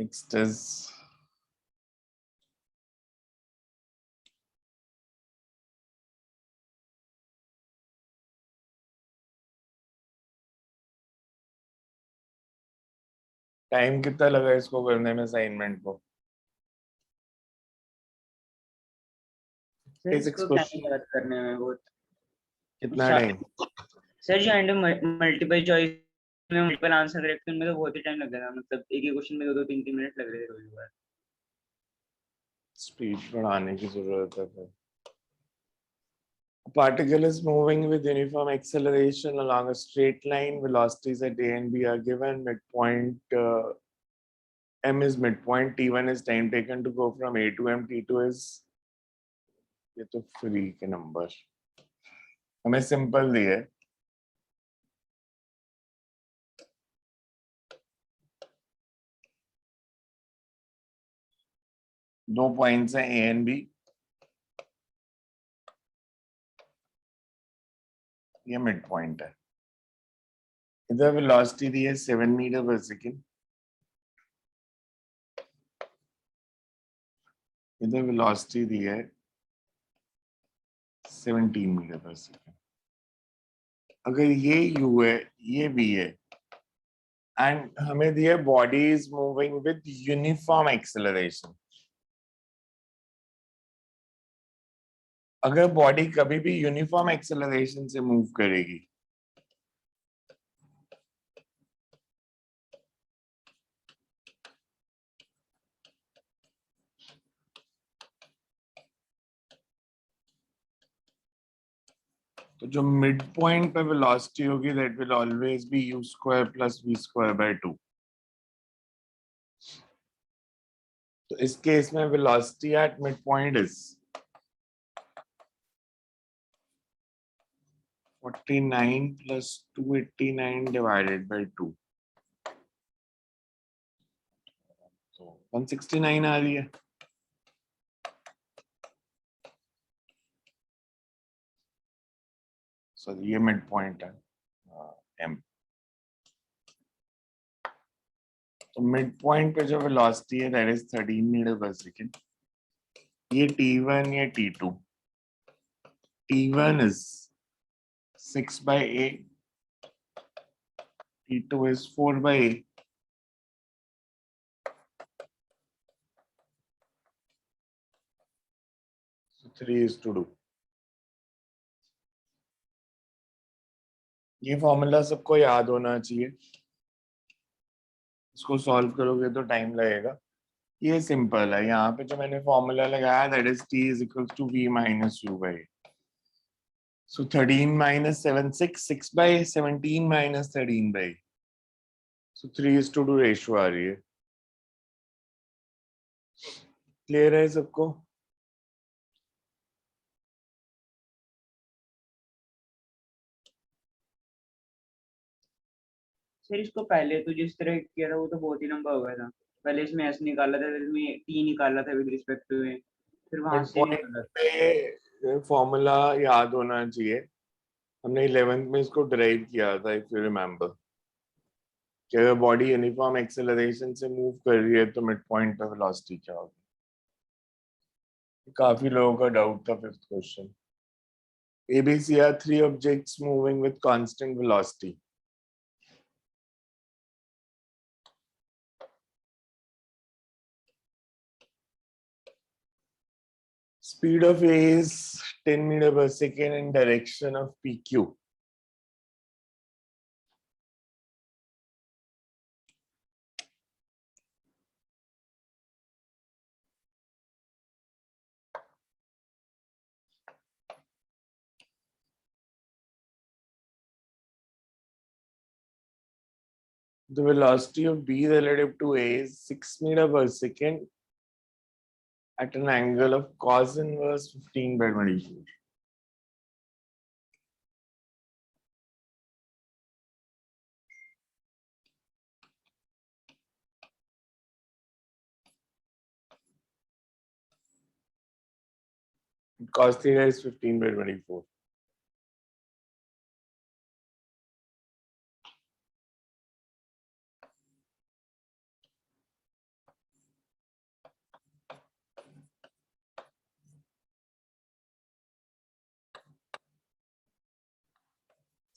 Next is time कितना लगा इसको करने में असाइनमेंट को? सर इसको टाइम याद करने में बहुत कितना टाइम? सर जो एंड मल्टीपल चॉइस में मल्टीपल आंसर करेक्ट करने में तो बहुत ही टाइम लग गया, मतलब एक ही क्वेश्चन में 2-3 मिनट लग रहे थे रोज बार। स्पीड बढ़ाने की जरूरत है फिर। A particle is moving with uniform acceleration along a straight line. Velocities at A and B are given. Midpoint M is midpoint. T1 is time taken to go from A to M. T2 is ये तो free के number हमें simple दिए। दो points हैं A and B, ये mid point है। इधर वेलोसिटी दी है 7 मीटर पर सेकेंड, इधर वेलोसिटी दी है 17 मीटर पर सेकेंड। अगर ये u है ये v है एंड हमें दिया body is moving with uniform acceleration, अगर बॉडी कभी भी यूनिफॉर्म एक्सेलरेशन से मूव करेगी तो जो मिड पॉइंट पे वेलोसिटी होगी that will always be u square plus v square by 2। तो इस केस में velocity at mid point is 49 plus 289 divided by 2, तो 169 आ रही है। सो ये मिड पॉइंट है m। तो मिड पॉइंट पे जो वेलोसिटी है दैट इज 13 मीटर पर सेकेंड। ये t1 ये t2, t1 is 6 by a, t2 is 4 by a। So 3 is to 2। ये फॉर्मूला सबको याद होना चाहिए, इसको सॉल्व करोगे तो टाइम लगेगा। ये सिंपल है, यहाँ पे जो मैंने फॉर्मूला लगाया that is t is equals to v minus u by a। So 13 minus 7 6, 6 by 17 minus 13 by a। So 3 is to 2 ratio आ रही है। क्लियर है सबको? सर इसको पहले तो जिस तरह किया था वो तो बहुत ही लंबा हो गया था। पहले इसमें एस निकाला था, फिर इसमें टी निकाला था विद रिस्पेक्ट टू ए, फिर वहां से पॉइंट निकाला। पे फॉर्मूला याद होना चाहिए, हमने 11th में इसको डिराइव किया था इफ यू रिमेम्बर, कि अगर बॉडी यूनिफॉर्म एक्सेलरेशन से मूव कर रही है तो मिड पॉइंट पे वेलोसिटी क्या होगी। काफी लोगों का डाउट था fifth question. ABC are three objects moving with constant velocity. Speed of A is 10 meter per second in direction of PQ. The velocity of B relative to A is 6 meter per second at an angle of cos inverse 15 by 24. Cos theta is 15 by 24.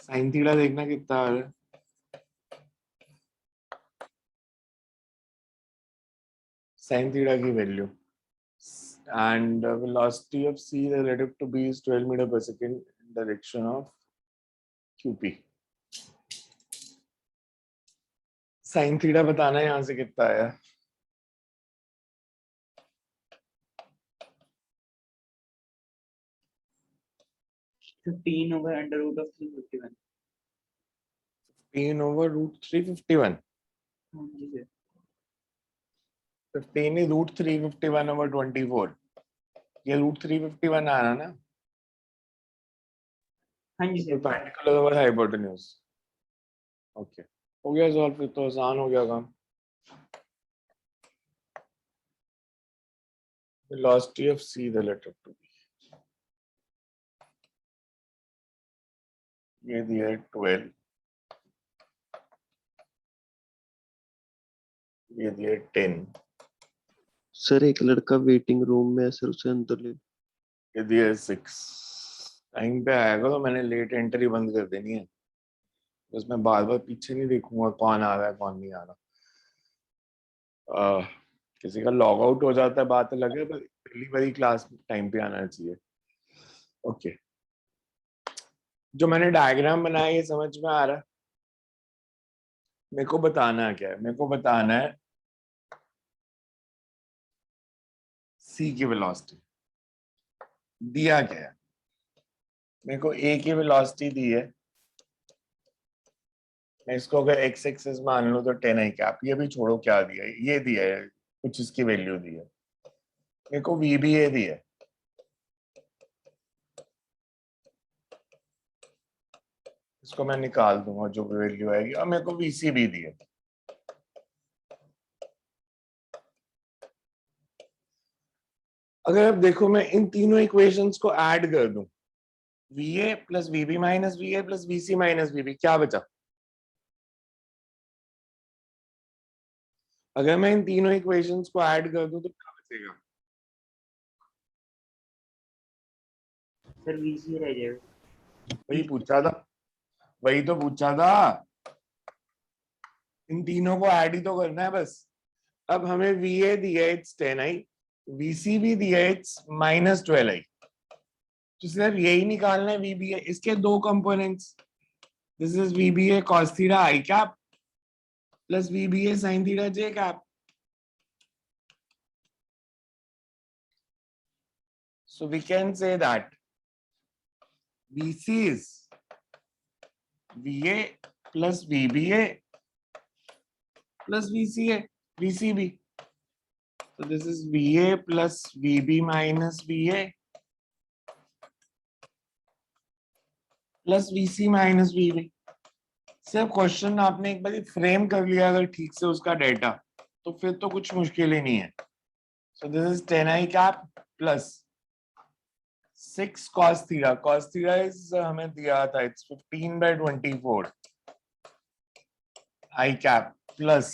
Sine theta देखना कितना आ रहा है। Sine theta की value and velocity of c relative to b is 12 meter per second in direction of qp. Sine theta बताना है, यहाँ से कितना आया? Fifteen over under root of 351। 15 over root 351. हाँ जी सर। 15 is root 351 over 24. ये root 351 आ रहा ना? हाँ जी sir. Perpendicular over hypotenuse. Okay. हो गया सॉल्व, फिर तो आसान हो गया काम। Velocity of c relative to b. ये दिया है 12, ये दिया है 10, सर एक लड़का वेटिंग रूम में है सर, उसे अंदर ले। ये दिया है 6। टाइम पे आएगा तो मैंने लेट एंट्री बंद कर देनी है, बस मैं बार बार पीछे नहीं देखूंगा कौन आ रहा है कौन नहीं आ रहा। किसी का लॉग आउट हो जाता है बात अलग है, पर पहली बारी क्लास टाइम पे आना चाहिए। ओके, जो मैंने डायग्राम बनाया ये समझ में आ रहा है? मेरे को बताना है क्या है? मेरे को बताना है सी की वेलोसिटी दिया क्या है। मेरे को ए की वेलोसिटी दी है, मैं इसको अगर एक्स एक्सिस मान लूं तो 10 आई कैप। ये भी छोड़ो, क्या दिया है, ये दिया है कुछ, इसकी वैल्यू दी है। मेरे को वी बी ए दी है, इसको मैं निकाल दूंगा जो भी वैल्यू आएगी। और मेरे को वीसी भी दी है। अगर अब देखो मैं इन तीनों इक्वेशंस को ऐड कर दूं, V A plus V B minus V A plus V C minus V B, क्या बचा? अगर मैं इन तीनों इक्वेशंस को ऐड कर दूं तो क्या बचेगा? सर वीसी रह जाएगा। वही पूछा था, वही तो पूछा था। इन तीनों को ऐड ही तो करना है बस। अब हमें वी ए दिया है इट्स 10 आई, वीसी भी दिया है इट्स माइनस 12 आई, तो सिर्फ यही निकालना है वी बी ए। इसके दो components, this is V B A cos theta I cap plus V B A sine theta J cap. So we can say that VC is VA plus VBA plus VCA, VCB. So this is VA plus VB minus VA plus VC minus VB. सिर्फ question आपने एक बार frame कर लिया अगर ठीक से उसका data, तो फिर तो कुछ मुश्किल ही नहीं है। So this is 10 I cap plus 6 cos theta. Cos theta is हमें दिया था it's 15/24 I cap plus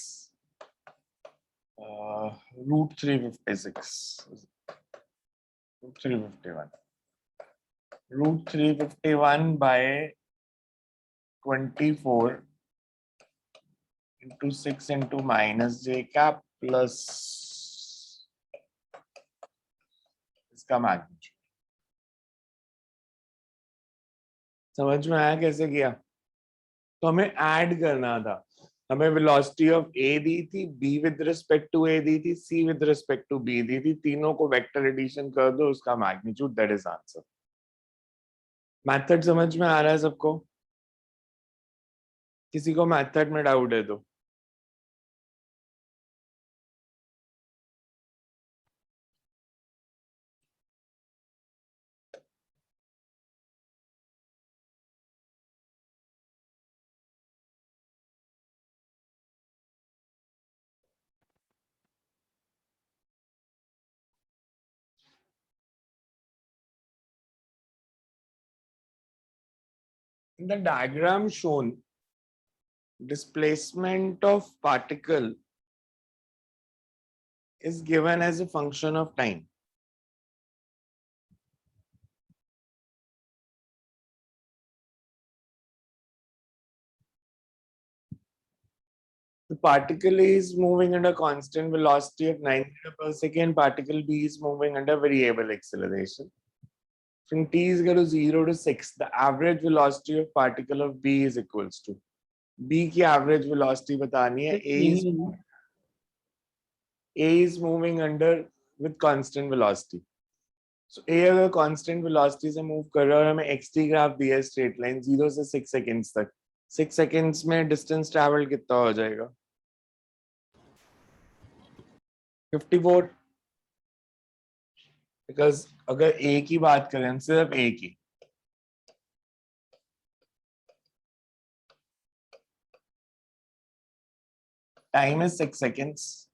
root 356, root 351, root 351 by 24 into 6 into minus j cap plus इसका मैग्नीट्यूड। समझ में आया कैसे किया? तो हमें ऐड करना था, हमें वेलोसिटी ऑफ ए दी थी, B with respect to A दी थी, C with respect to B दी थी, तीनों को वेक्टर एडिशन कर दो, उसका magnitude, that is answer. Method समझ में आ रहा है सबको? किसी को मेथड में डाउट है तो? In the diagram shown, displacement of particle is given as a function of time. The particle A is moving under constant velocity of 9 meter per second. Particle B is moving under variable acceleration. From t is equal to 0 to 6, the average velocity of particle of B is equals to B की average velocity बतानी है. A is moving under with constant velocity. So A अगर constant velocity से move कर रहा है और हमें xt ग्राफ दिया है straight line 0 से 6 seconds तक. 6 seconds में distance travel कितना हो जाएगा? 54. Because अगर A की बात करें सिर्फ A की, time is 6 seconds.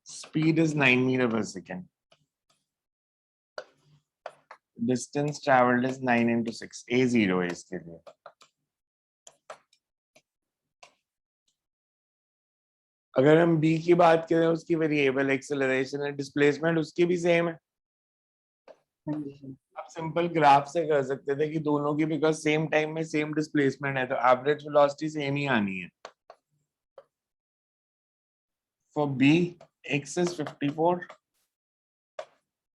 Speed is 9 meter per second. Distance traveled is 9 into 6. A0 है इसके लिए. अगर हम B की बात करें उसकी वेरिएबल एक्सेलरेशन है, डिस्प्लेसमेंट उसकी भी सेम है. आप सिंपल ग्राफ से कर सकते थे कि दोनों की बिकॉज सेम टाइम में सेम डिस्प्लेसमेंट है तो एवरेज वेलोसिटी सेम ही आनी है. For B, x is 54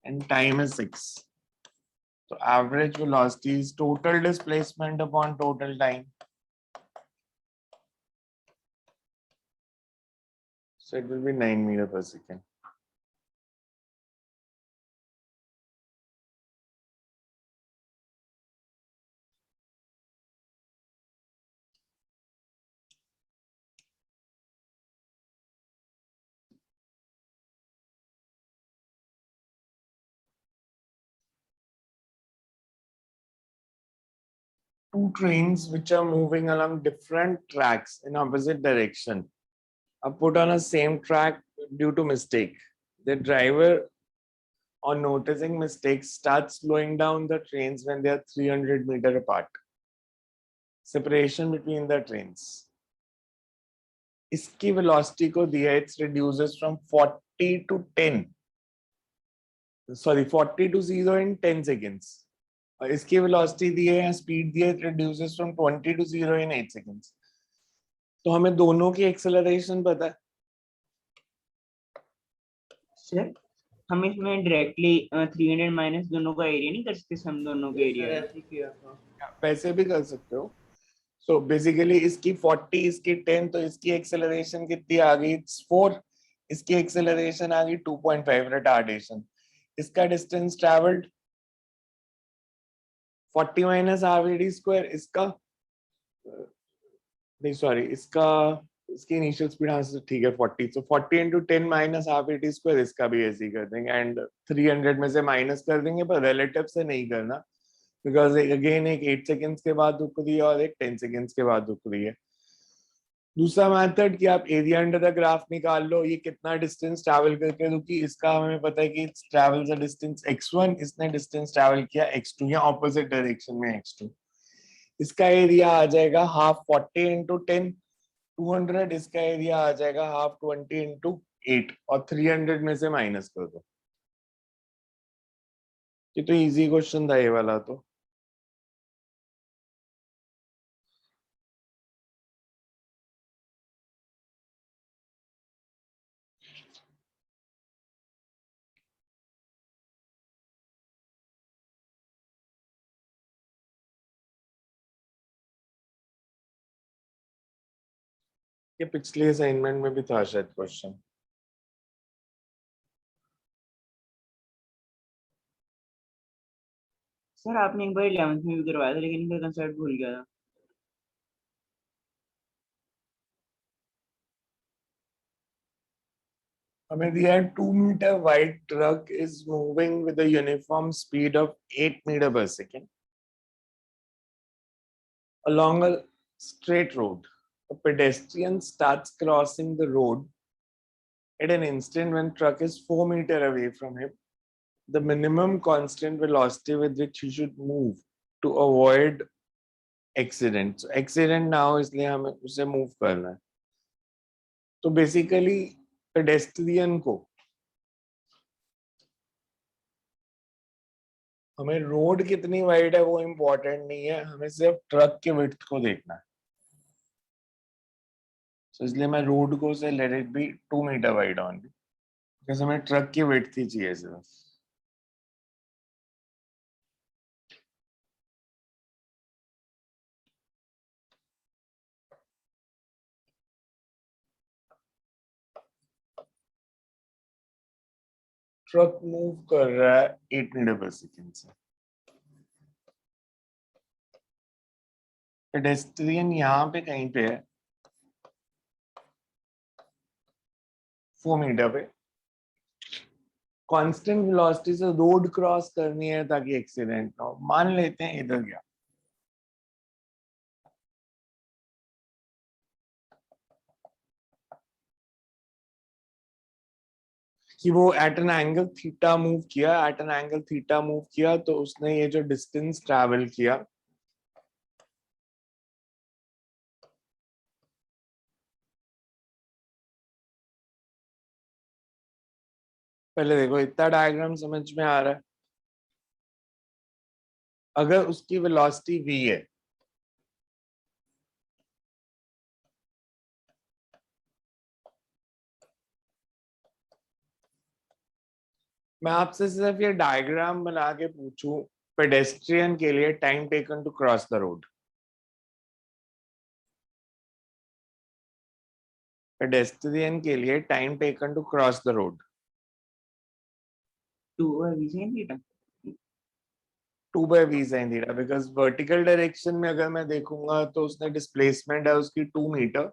and time is 6. So average velocity is total displacement upon total time. So it will be 9 meter per second. Two trains which are moving along different tracks in opposite direction are put on a same track due to mistake. The driver, on noticing mistakes, starts slowing down the trains when they are 300 meter apart. Separation between the trains. इसकी velocity को दिया it reduces from 40 to 10. Sorry, 40 to 0 in 10 seconds. और इसकी velocity दी है, speed दी है, it reduces from 20 to 0 in 8 seconds. तो हमें दोनों की acceleration पता है. सर हम इसमें डायरेक्टली 300 माइनस दोनों का एरिया नहीं कर सकते, सम दोनों के एरिया वैसे भी कर सकते हो. So basically इसकी 40, इसकी 10, तो इसकी acceleration कितनी आ गई? 4. इसकी acceleration आ गई 2.5 retardation. इसका distance traveled 40 minus half AD square. इसका नहीं सॉरी इसकी इनिशियल स्पीड हाँ ठीक है 40. So 40 into 10 minus half AD square. इसका भी ऐसे ही कर देंगे एंड 300 में से माइनस कर देंगे, पर रिलेटिव से नहीं करना बिकॉज अगेन एक 8 सेकेंड्स के बाद रुक रही है और एक 10 सेकेंड्स के बाद रुक रही है. दूसरा मेथड कि आप एरिया अंडर द ग्राफ निकाल लो, ये कितना डिस्टेंस ट्रैवल करके रुकी. इसका हमें पता है कि ट्रैवल्स अ डिस्टेंस x1, इसने डिस्टेंस ट्रैवल किया x2 या ऑपोजिट डायरेक्शन में x2. इसका एरिया आ जाएगा हाफ 40 into 10 200. इसका एरिया आ जाएगा हाफ 20 into 8 और 300 में से माइनस कर दो. ये तो इजी क्वेश्चन था ये वाला. तो ये पिछले असाइनमेंट में भी था शायद क्वेश्चन. सर आपने एक बार 11th में भी करवाया था लेकिन इनका कंसेप्ट भूल गया था. हमें दिया है 2 meter wide truck is moving with a uniform speed of 8 meter per second along a straight road. A pedestrian starts crossing the road at an instant when truck is 4 meter away from him. The minimum constant velocity with which he should move to avoid accident. So accident now इसलिए हमें उसे move करना है. तो basically pedestrian को हमें road कितनी wide है वो इम्पोर्टेंट नहीं है, हमें सिर्फ ट्रक के विड्थ को देखना है. So इसलिए मैं रोड को से let it be 2 metre wide only because हमें ट्रक की width ही चाहिए सिर्फ. ट्रक मूव कर रहा है 8 मीटर पर सेकेंड से. पेडेस्ट्रियन यहाँ पे कहीं पे है 4 मीटर पे. कांस्टेंट वेलोसिटी से रोड क्रॉस करनी है ताकि एक्सीडेंट ना हो. मान लेते हैं इधर गया. कि वो at an angle theta move किया तो उसने ये जो डिस्टेंस ट्रैवल किया पहले देखो इतना डायग्राम समझ में आ रहा है. अगर उसकी वेलोसिटी v है मैं आपसे सिर्फ ये डायग्राम बना के पूछूं पेडेस्ट्रियन के लिए time taken to cross the road. Pedestrian के लिए time taken to cross the road 2 sin theta. 2/v sin theta because vertical direction में अगर मैं देखूंगा तो उसने डिस्प्लेसमेंट है उसकी 2 मीटर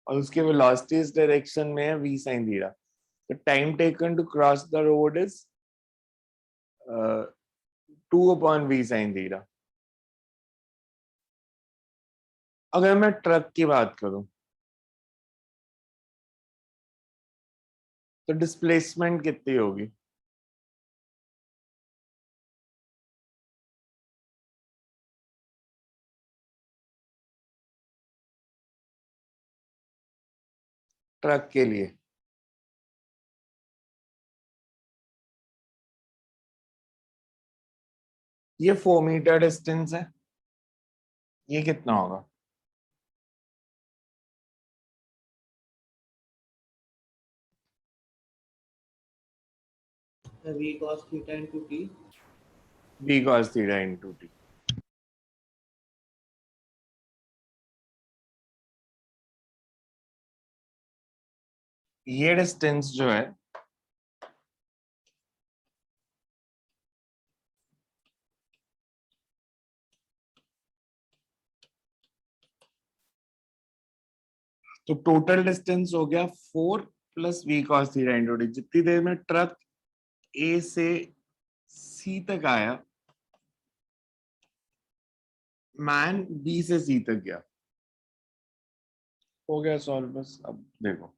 और उसकी वेलोसिटी इस डायरेक्शन में है v sin थीटा. तो time taken to cross the road is 2/v sin theta. अगर मैं ट्रक की बात करूं तो डिस्प्लेसमेंट कितनी होगी? ट्रक के लिए ये 4 मीटर डिस्टेंस है. ये कितना होगा? v cos theta into t. v cos theta into t. ये डिस्टेंस जो है तो टोटल डिस्टेंस हो गया 4 plus v cos theta into t. जितनी देर में ट्रक A से C तक आया मैन B से C तक गया. हो गया सॉल्व बस. अब देखो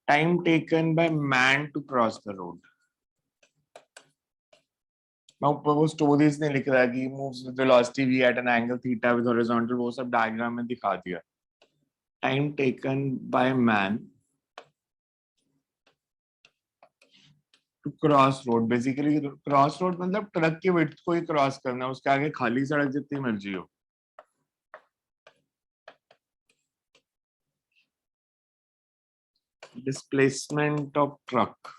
time taken by man to cross the road. मैं ऊपर वो स्टोरीज ने लिख रहा है कि moves with velocity v at an angle theta with horizontal वो सब डायग्राम में दिखा दिया. Time taken by man to cross road. Basically cross road मतलब ट्रक की विड्थ को ही क्रॉस करना. उसके आगे खाली सड़क जितनी मर्जी हो. डिस्प्लेसमेंट ऑफ ट्रक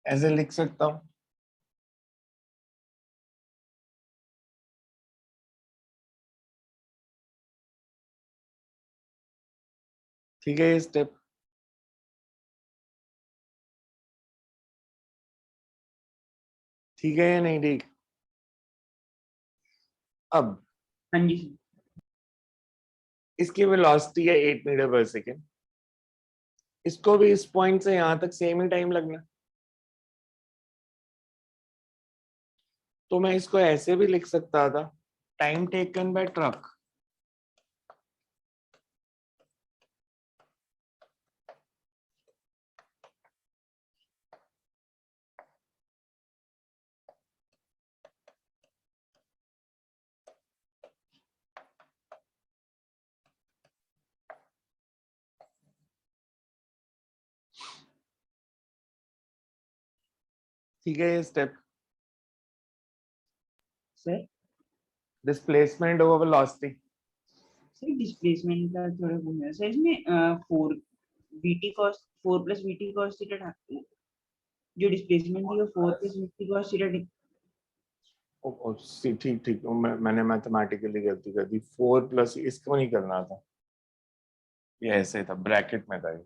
ऐसे लिख सकता हूं. ठीक है ये स्टेप. ठीक है या नहीं ठीक? अब हाँ जी. इसकी वेलोसिटी है 8 मीटर पर सेकेंड. इसको भी इस पॉइंट से यहां तक सेम ही टाइम लगना. तो मैं इसको ऐसे भी लिख सकता था टाइम टेकन बाय ट्रक ठीक है ये step sir displacement over velocity sir displacement का थोड़ा घूम है सर इसमें 4 vt cos 4 plus vt cos theta जो डिस्प्लेसमेंट थी वो 4 plus vt cos थीटा ठीक ठीक मैंने मैथमेटिकली गलती कर दी 4 प्लस इसको नहीं करना था ये ऐसे था ब्रैकेट में था ये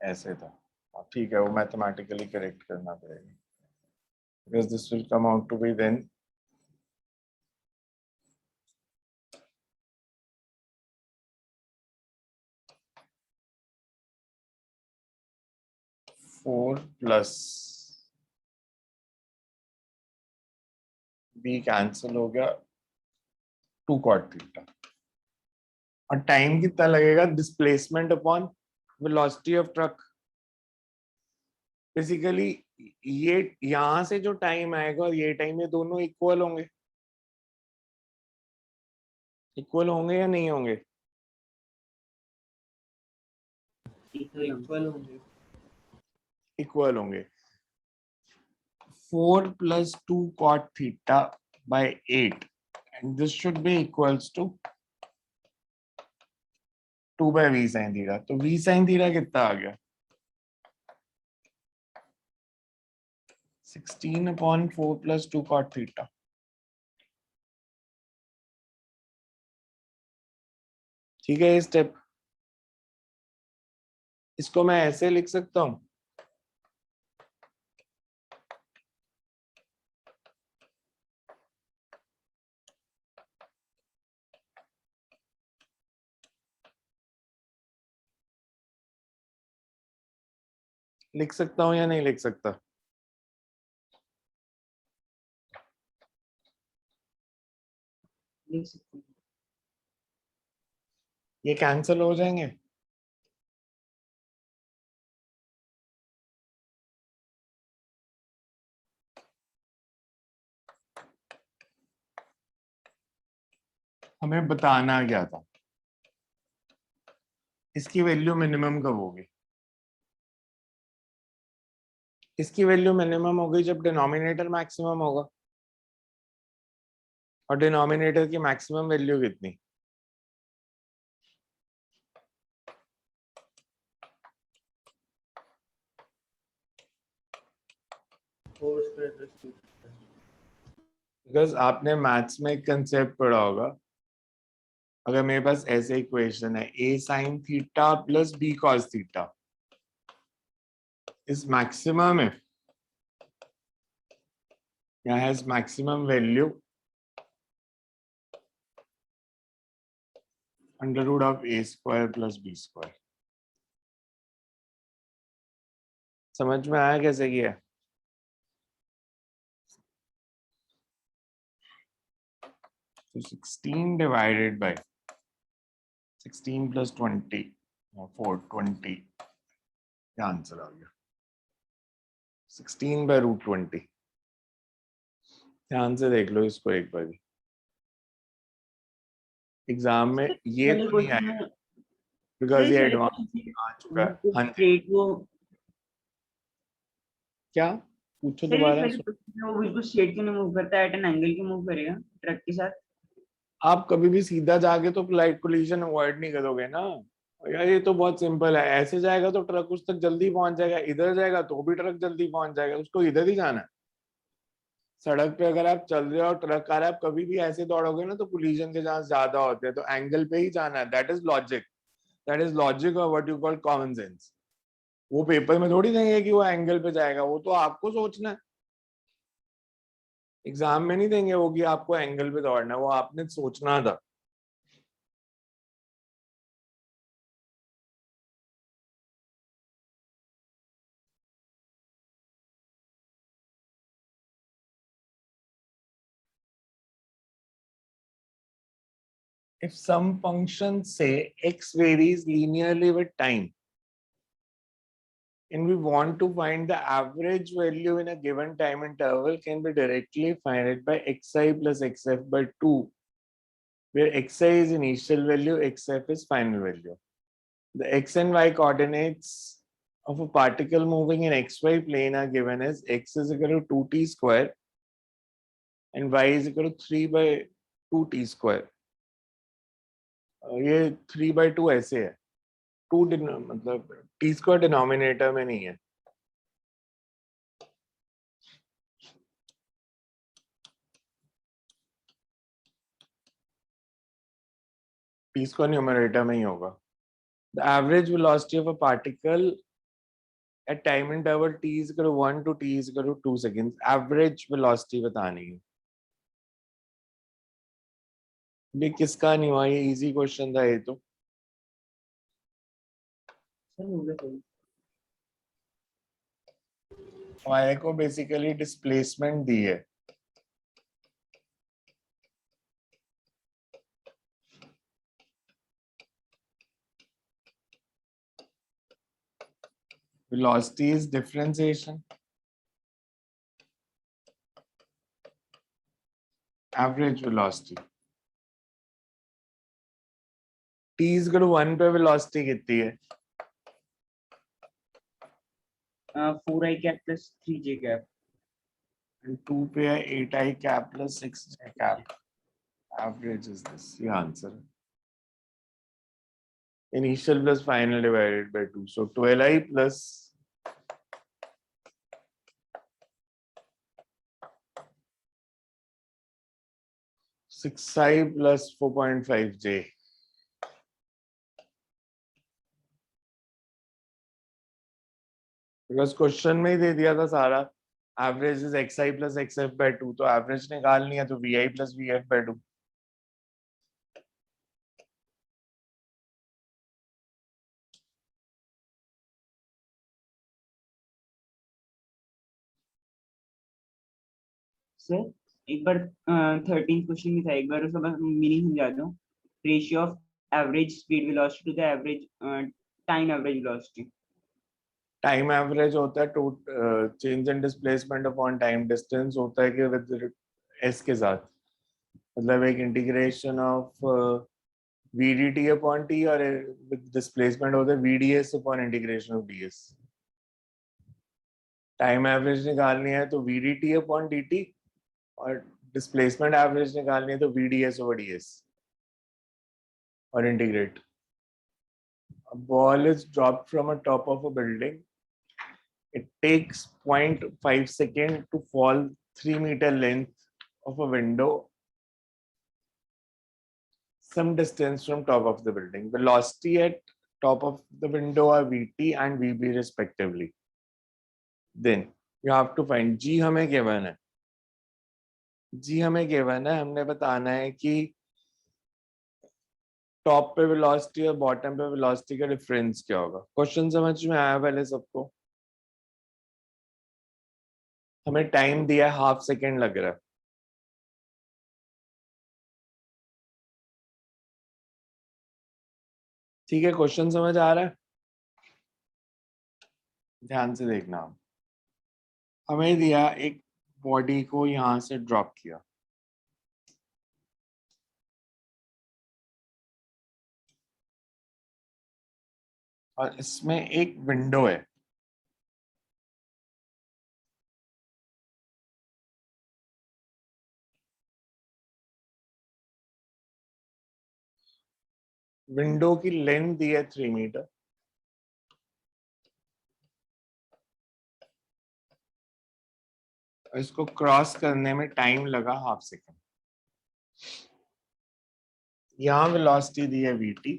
ऐसे था ठीक है वो मैथमेटिकली करेक्ट करना पड़ेगा because this will come out to be then 4 plus B cancel हो गया 2 cot थीटा और टाइम कितना लगेगा displacement upon velocity of truck basically ये यहां से जो टाइम आएगा और ये टाइम ये दोनों इक्वल होंगे या नहीं होंगे इक्वल होंगे 4 plus 2 cot theta by 8 and this should be equals to 2 by v sin theta तो v sin theta कितना आ गया 16 upon 4 plus 2 cot theta ठीक है ये स्टेप इसको मैं ऐसे लिख सकता हूं लिख सकता हूं या नहीं लिख सकता ये कैंसिल हो जाएंगे हमें बताना क्या था इसकी वैल्यू मिनिमम कब होगी इसकी वैल्यू मिनिमम होगी जब डिनोमिनेटर मैक्सिमम होगा और डिनोमिनेटर की मैक्सिमम वैल्यू कितनी बिकॉज आपने मैथ्स में एक कंसेप्ट पढ़ा होगा अगर मेरे पास ऐसे इक्वेशन है a sin theta plus b cos theta is maximum है या has maximum value under root of a square plus b square समझ में आया कैसे किया तो 16 divided by 16 plus 20 or 420 क्या आंसर आ गया 16 by root 20 ध्यान से देख लो इसको एक बार एग्जाम में ये तो नहीं आएगा बिकॉज ये एडवांस आ चुका है हाँ जी क्या पूछो दोबारा वो बिल्कुल स्ट्रेट क्यों नहीं मूव करता है एट एन एंगल क्यों मूव करेगा ट्रक के साथ आप कभी भी सीधा जाके तो लाइट कोलिजन अवॉइड नहीं करोगे ना यार ये तो बहुत सिंपल है ऐसे जाएगा तो ट्रक उस तक जल्दी पहुंच जाएगा इधर जाएगा तो भी ट्रक जल्दी पहुंच जाएगा उसको इधर ही जाना है सड़क पे अगर आप चल रहे हो और ट्रक आ रहा है आप कभी भी ऐसे दौड़ोगे ना तो कोलिजन के चांस ज्यादा होते हैं तो एंगल पे ही जाना है दैट इज लॉजिक और what you call common sense वो पेपर में थोड़ी देंगे कि वो एंगल पे जाएगा वो तो आपको सोचना है एग्जाम में नहीं देंगे वो कि आपको एंगल पे दौड़ना है वो आपने सोचना था if some function say x varies linearly with time and we want to find the average value in a given time interval can be directly found by xi plus xf by 2 where xi is initial value xf is final value The x and y coordinates of a particle moving in xy plane are given as x is equal to 2t square and y is equal to 3 by 2t square. ये 3/2 ऐसे है, 2 मतलब t square denominator में नहीं है. t square numerator में ही होगा. The average velocity of a particle at time interval t is equal to 1 to t is equal to 2 seconds. Average velocity बतानी है. ये किसका नहीं हुआ? ये इजी क्वेश्चन था ये तो. सर हो गया सही। y को बेसिकली डिस्प्लेसमेंट दी है. Velocity is differentiation. Average velocity. t is equal to 1 पे velocity कितनी है? 4i cap plus 3j cap। And 2 पे है 8i cap plus 6j cap. Average is this. ये answer है. Initial plus final divided by 2. So 12i plus 6i plus 4.5j. Because question में ही दे दिया था सारा. Average is xi plus xf by 2. तो average निकालनी है तो vi plus vf by 2. Sir एक बार 13 क्वेश्चन भी था, एक बार उसका मीनिंग समझा दो। Ratio of average speed velocity to the average time average velocity. Time average होता है to change in displacement upon time distance होता है कि विद s के साथ, मतलब एक integration of vdt upon t और विद डिस्प्लेसमेंट होता है vds upon integration of ds. Time average निकालनी है तो vdt अपॉन dt और डिस्प्लेसमेंट एवरेज निकालनी है तो vds ओवर ds और integrate. A ball is dropped from a top of a building. It takes 0.5 second to fall 3-meter length of a window some distance from top of the building. Velocity at top of the window are vt and vb respectively. Then you have to find g. हमें given है, g हमें given है, हमने बताना है कि top पे velocity और बॉटम पे वेलोसिटी का डिफरेंस क्या होगा. क्वेश्चन समझ में आया पहले सबको? हमें टाइम दिया है, हाफ सेकेंड लग रहा है. ठीक है, क्वेश्चन समझ आ रहा है? ध्यान से देखना. हमें दिया एक बॉडी को यहां से ड्रॉप किया, और इसमें एक विंडो है. विंडो की लेंथ दी है 3 मीटर. इसको क्रॉस करने में टाइम लगा हाफ सेकेंड. यहां वेलोसिटी दी है vt,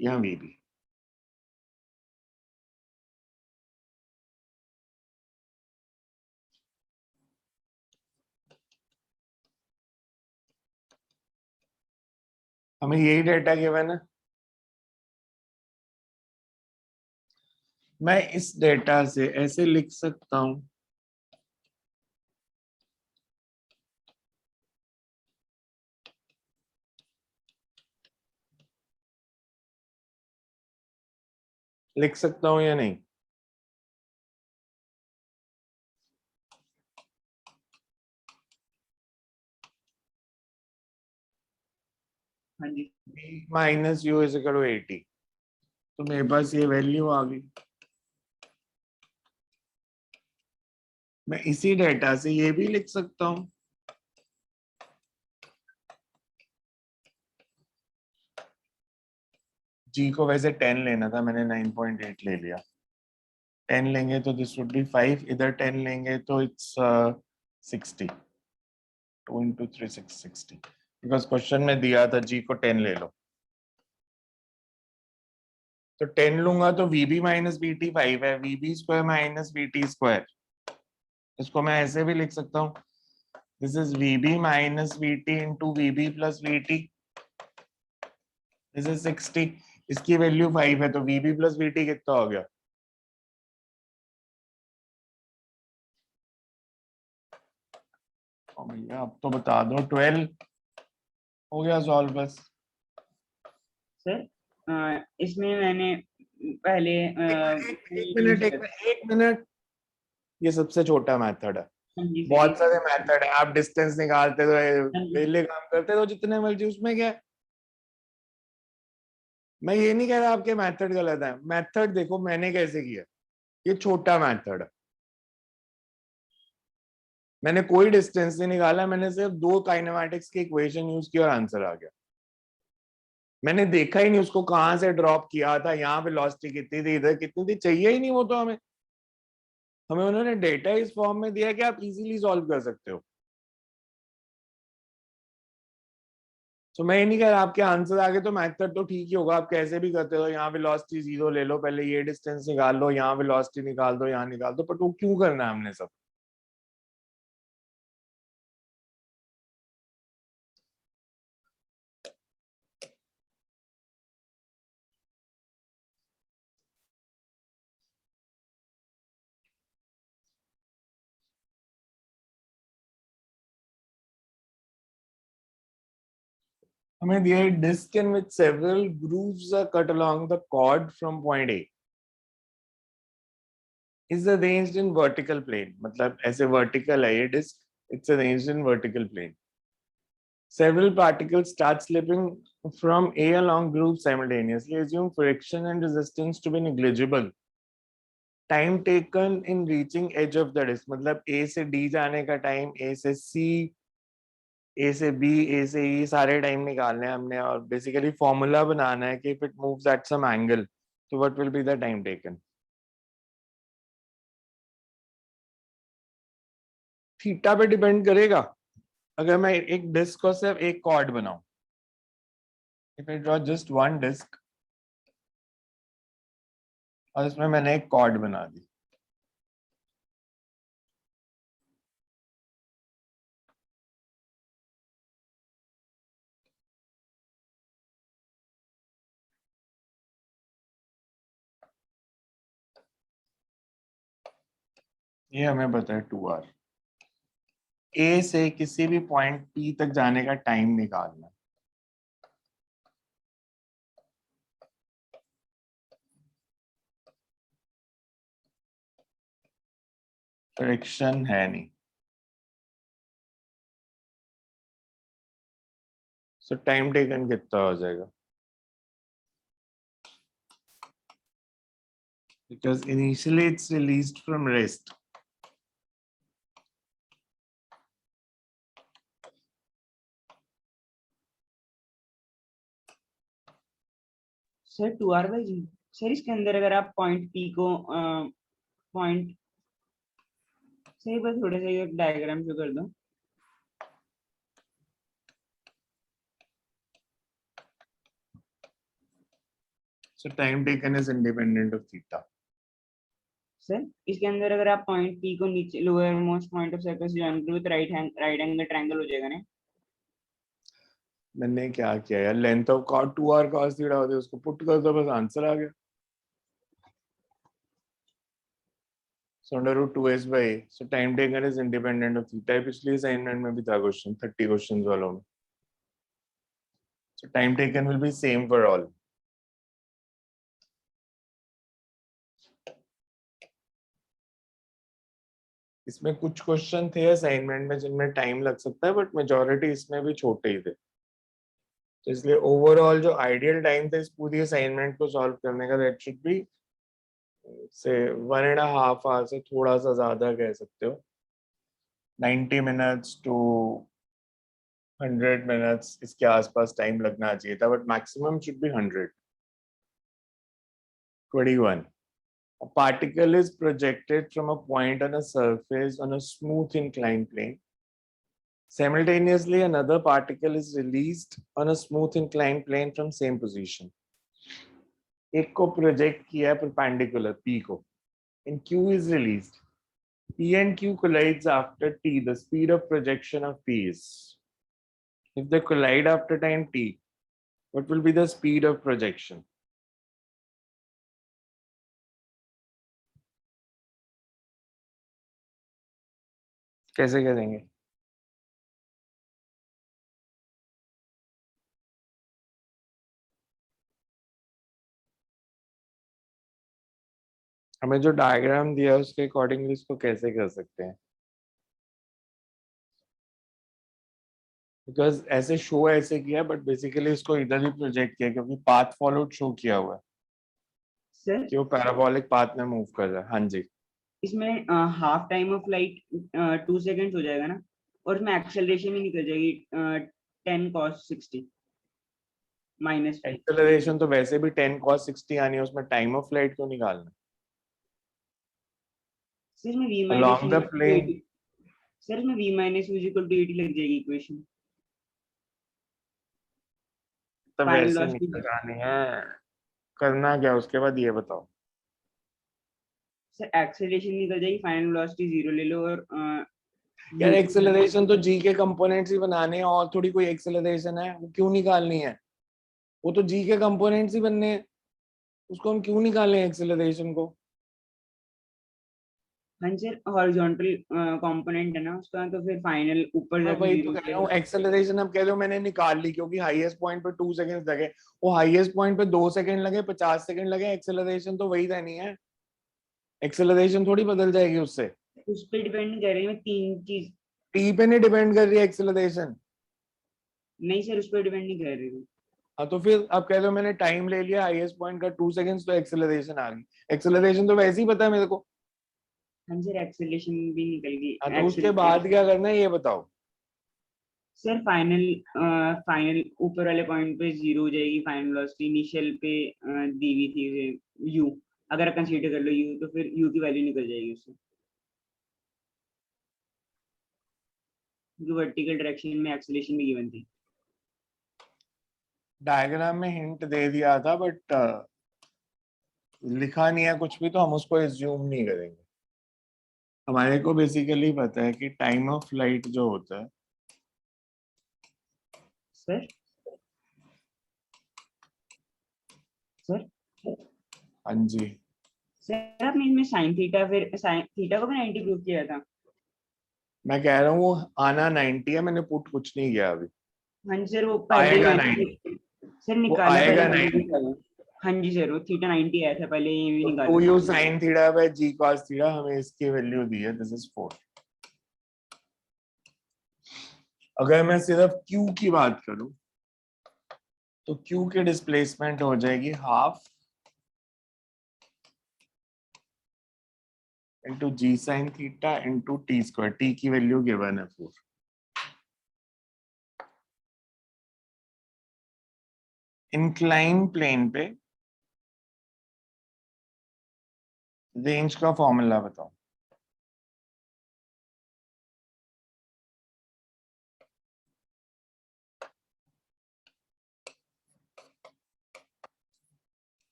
यहां vb. हमें यही डेटा गिवन है. मैं इस डेटा से ऐसे लिख सकता हूं, लिख सकता हूं या नहीं? हाँ जी b minus u is equal to 80, तो मेरे पास ये वैल्यू आ गई। मैं इसी डेटा से ये भी लिख सकता हूं, g को वैसे 10 लेना था, मैंने 9.8 ले लिया। 10 लेंगे तो दिस वुड बी 5, इधर 10 लेंगे तो इट्स 60, 2 into 3 660, बिकॉज क्वेश्चन में दिया था g को 10 ले लो। तो 10 लूंगा तो vb माइनस vt 5 है, vb square minus vt square, इसको मैं ऐसे भी लिख सकता हूँ, this is vb minus vt into vb plus vt, this is 60, इसकी वैल्यू 5 है, तो vb प्लस vt कितना हो गया? भैया अब तो बता दो, 12 हो गया सॉल्व बस। सर, इसमें मैंने पहले एक मिनट, ये सबसे छोटा मेथड है, हाँ जी सर, बहुत सारे मेथड है, आप डिस्टेंस निकालते तो हाँ जी पहले काम करते तो जितने मर्जी, उसमें क्या है? मैं ये नहीं कह रहा आपके मेथड गलत है, मेथड देखो मैंने कैसे किया, ये छोटा मेथड है, मैंने कोई डिस्टेंस नहीं निकाला, मैंने सिर्फ दो काइनेमैटिक्स की इक्वेशन यूज की और आंसर आ गया। मैंने देखा ही नहीं उसको कहां से ड्रॉप किया था, यहाँ वेलोसिटी कितनी थी, इधर कितनी थी, चाहिए ही नहीं वो तो हमें। हमें उन्होंने डेटा इस फॉर्म में दिया कि आप इजीली सॉल्व कर सकते हो। तो मैं ये नहीं कह रहा आपके आंसर आगे तो मेथड तो ठीक ही होगा, आप कैसे भी करते हो, यहाँ वेलोसिटी 0 ले लो, पहले ये डिस्टेंस निकाल लो, यहाँ वेलोसिटी निकाल दो, यहाँ निकाल दो, बट वो क्यों करना है हमने सब? हमें दिया है disk in which several grooves are cut along the chord from point A is arranged in vertical plane, मतलब ऐसे वर्टिकल है ये disk, it's arranged in vertical plane. Several particles start slipping from A along grooves simultaneously. Assume friction and resistance to be negligible. Time taken in reaching edge of the disk, मतलब A से D जाने का time, A से C, A से B, A से E, सारे time निकालने हैं हमने, और बेसिकली फॉर्मूला बनाना है कि if it moves at some angle, so what will be the time taken? Theta पे डिपेंड करेगा। अगर मैं एक डिस्क को सिर्फ एक कॉर्ड बनाऊं, if I draw just one disk और इसमें मैंने एक कॉर्ड बना दी, ये हमें पता है 2r। ए से किसी भी पॉइंट पी तक जाने का टाइम निकालना, फ्रिक्शन है नहीं, सो टाइम टेकन कितना हो जाएगा? Because initially it's released from rest. Sir 2r/g। Sir इसके अंदर अगर आप पॉइंट पी को पॉइंट सही, बस थोड़ा सा ये डायग्राम शो कर दो। So time taken is independent of theta. Sir इसके अंदर अगर आप पॉइंट पी को नीचे lower most point of circle से ज्वाइन करो तो राइट एंगल ट्रायंगल हो जाएगा ना। मैंने क्या किया यार, length of chord 2r cos theta होती है, उसको पुट कर दो, बस आंसर आ गया। So under root 2s by a. So time taken is independent of theta. पिछली असाइनमेंट में भी था क्वेश्चन, 30 क्वेश्चंस वालों में। So time taken will be same for all. इसमें कुछ क्वेश्चन थे असाइनमेंट में जिनमें टाइम लग सकता है, बट मेजॉरिटी इसमें भी छोटे ही थे। तो इसलिए ओवरऑल जो आइडियल टाइम था इस पूरी असाइनमेंट को सॉल्व करने का, दैट शुड बी से 1.5 आवर से थोड़ा सा ज्यादा कह सकते हो, 90 मिनट्स टू 100 मिनट्स इसके आसपास टाइम लगना चाहिए था, but maximum should be 100. 21. A particle is projected from a point on a surface on a smooth inclined plane. Simultaneously, another particle is released on a smooth inclined plane from same position. एक को project किया perpendicular P को, and Q is released. P and Q collides after T. The speed of projection of P is. If they collide after time T, what will be the speed of projection? कैसे करेंगे? हमें जो diagram दिया है उसके accordingly इसको कैसे कर सकते हैं? बिकॉज ऐसे शो ऐसे किया, बट बेसिकली इसको इधर ही प्रोजेक्ट किया क्योंकि पाथ फॉलोड शो किया हुआ है सर कि वो पैराबोलिक पाथ में मूव कर रहा है. हाँ जी. इसमें half time of light 2 seconds हो जाएगा ना, और इसमें एक्सेलरेशन ही निकल जाएगी 10 cos 60 माइनस 5. एक्सेलरेशन तो वैसे भी 10 cos 60 आनी है, उसमें टाइम ऑफ फ्लाइट क्यों निकालना? सर इसमें v Along the plane. Sir इसमें v minus u equal to 80 लग जाएगी इक्वेशन. तो Final वैसे velocity. निकालनी है, करना क्या उसके बाद ये बताओ. सर एक्सेलरेशन निकल जाएगी, फाइनल वेलोसिटी 0 ले लो, और यार एक्सेलरेशन तो जी के कंपोनेंट्स ही बनाने हैं, और थोड़ी कोई एक्सेलरेशन है वो क्यों निकालनी है? वो तो जी के कंपोनेंट्स ही बनने हैं, उसको हम क्यों निकालें एक्सेलरेशन को? हाँ सर हॉरिजॉन्टल कंपोनेंट है ना उसका, तो फिर फाइनल ऊपर मैं जाके वही तो 0 कह रहा हूँ, एक्सेलरेशन अब कह दो मैंने निकाल ली क्योंकि हाईएस्ट पॉइंट पे 2 सेकंड्स लगे, वो हाईएस्ट पॉइंट पे 2 सेकंड लगे 50 सेकंड लगे, एक्सेलरेशन तो वही रहनी है. एक्सेलरेशन थोड़ी बदल जाएगी उससे. उस पर डिपेंड कर रही है. मैं तीन चीज टी पे नहीं डिपेंड कर रही है एक्सेलरेशन. नहीं सर, उस पर डिपेंड नहीं कर रही हूँ. हाँ तो फिर अब कह दो मैंने टाइम ले लिया हाईएस्ट पॉइंट का 2 सेकंड्स, तो एक्सेलरेशन आ गई. एक्सेलरेशन तो वैसे ही पता है मेरे को. हाँ सर एक्सेलरेशन भी निकल गई. हाँ तो उसके बाद क्या करना है ये बताओ. सर फाइनल फाइनल ऊपर वाले पॉइंट पे 0 हो जाएगी फाइनल वेलोसिटी. इनिशियल पे दी हुई थी u, अगर कंसीडर कर लो u, तो फिर u की वैल्यू निकल जाएगी उससे, क्योंकि वर्टिकल डायरेक्शन में एक्सेलरेशन भी गिवन थी. डायग्राम में हिंट दे दिया था, बट लिखा नहीं है कुछ भी, तो हम उसको एज्यूम नहीं करेंगे. हमारे को बेसिकली पता है कि टाइम ऑफ फ्लाइट जो होता है, सर सर हाँ जी, सर आपने इसमें साइन थीटा, फिर साइन थीटा को भी 90 प्रूव किया था. मैं कह रहा हूँ वो आना 90 है, मैंने पुट कुछ नहीं किया अभी. हाँ जी सर, वो पहले आएगा सर वो निकाला आएगा पहले 90. निकाला. हाँ जी सर, वो थीटा 90 आया था पहले, ये भी तो निकाला 2u था. sin theta by g cos theta, हमें इसकी वैल्यू दी है, दिस इज 4. अगर मैं सिर्फ q की बात करूं तो q की डिस्प्लेसमेंट हो जाएगी half into G sine theta into T square. T की वैल्यू गिवन है 4. इंक्लाइन प्लेन पे रेंज का फॉर्मूला बताओ.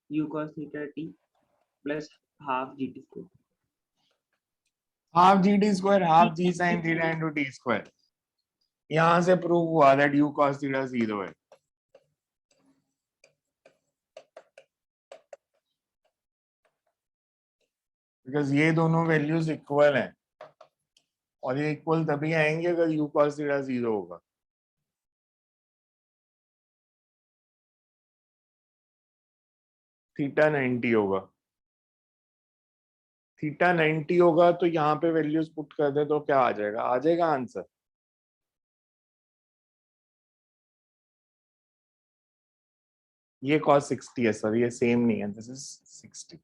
u cos theta t plus half gt square. Half G T square half G sine theta into T square. यहां से prove हुआ that u cos theta 0 है. Because ये दोनों वैल्यूज इक्वल हैं, और ये इक्वल तभी आएंगे अगर u cos थीटा 0 होगा. थीटा 90 होगा. थीटा 90 होगा तो यहाँ पे वैल्यूज पुट कर दे तो क्या आ जाएगा? आ जाएगा आंसर. ये cos 60 है सर, ये सेम नहीं है, दिस इज 60.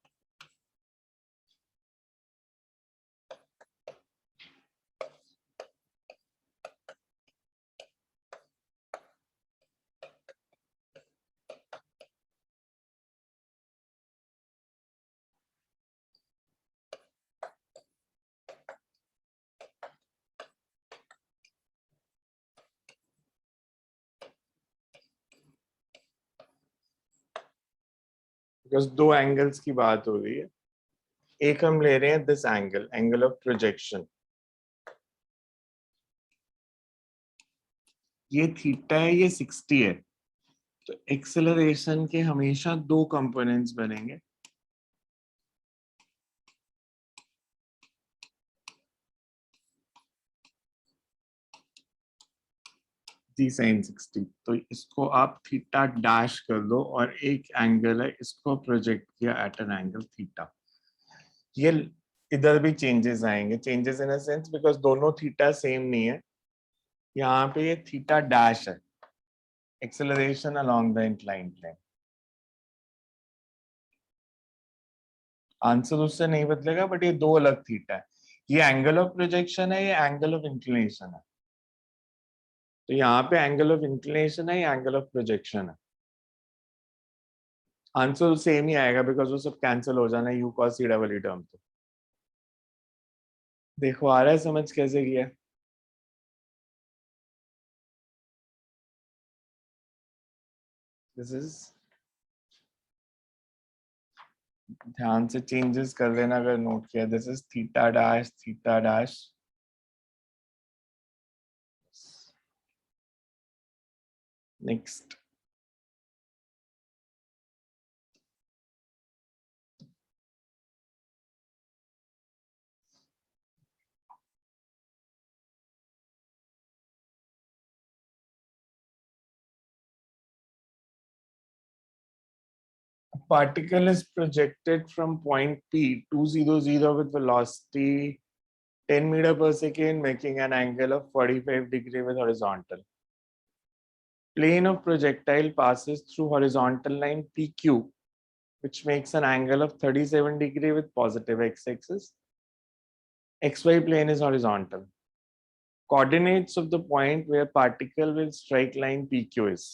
बिकॉज दो एंगल्स की बात हो रही है, एक हम ले रहे हैं this angle, angle of projection, ये थीटा है, ये 60 है. तो एक्सेलरेशन के हमेशा दो कंपोनेंट्स बनेंगे, डी साइन 60. तो इसको आप थीटा डैश कर दो और एक एंगल है, इसको प्रोजेक्ट किया एट एन एंगल थीटा. ये इधर भी चेंजेस आएंगे, changes in a sense because दोनों थीटा सेम नहीं है. यहाँ पे ये थीटा डैश है, acceleration along the inclined plane. Answer उससे नहीं बदलेगा, बट ये दो अलग थीटा है. ये एंगल ऑफ प्रोजेक्शन है, ये एंगल ऑफ इंक्लिनेशन है. तो यहाँ पे एंगल ऑफ इंक्लिनेशन है, ये एंगल ऑफ प्रोजेक्शन है. आंसर सेम ही आएगा बिकॉज वो सब कैंसिल हो जाना है, U cos C double E term. तो देखो आ रहा है समझ कैसे किया. दिस इज, ध्यान से चेंजेस कर लेना अगर नोट किया. This is theta dash, theta dash. Next, particle is projected from point P 200 with velocity 10 meter per second, making an angle of 45 degree with horizontal. Plane of projectile passes through horizontal line PQ, which makes an angle of 37 degree with positive x-axis. XY plane is horizontal. Coordinates of the point where particle will strike line PQ is.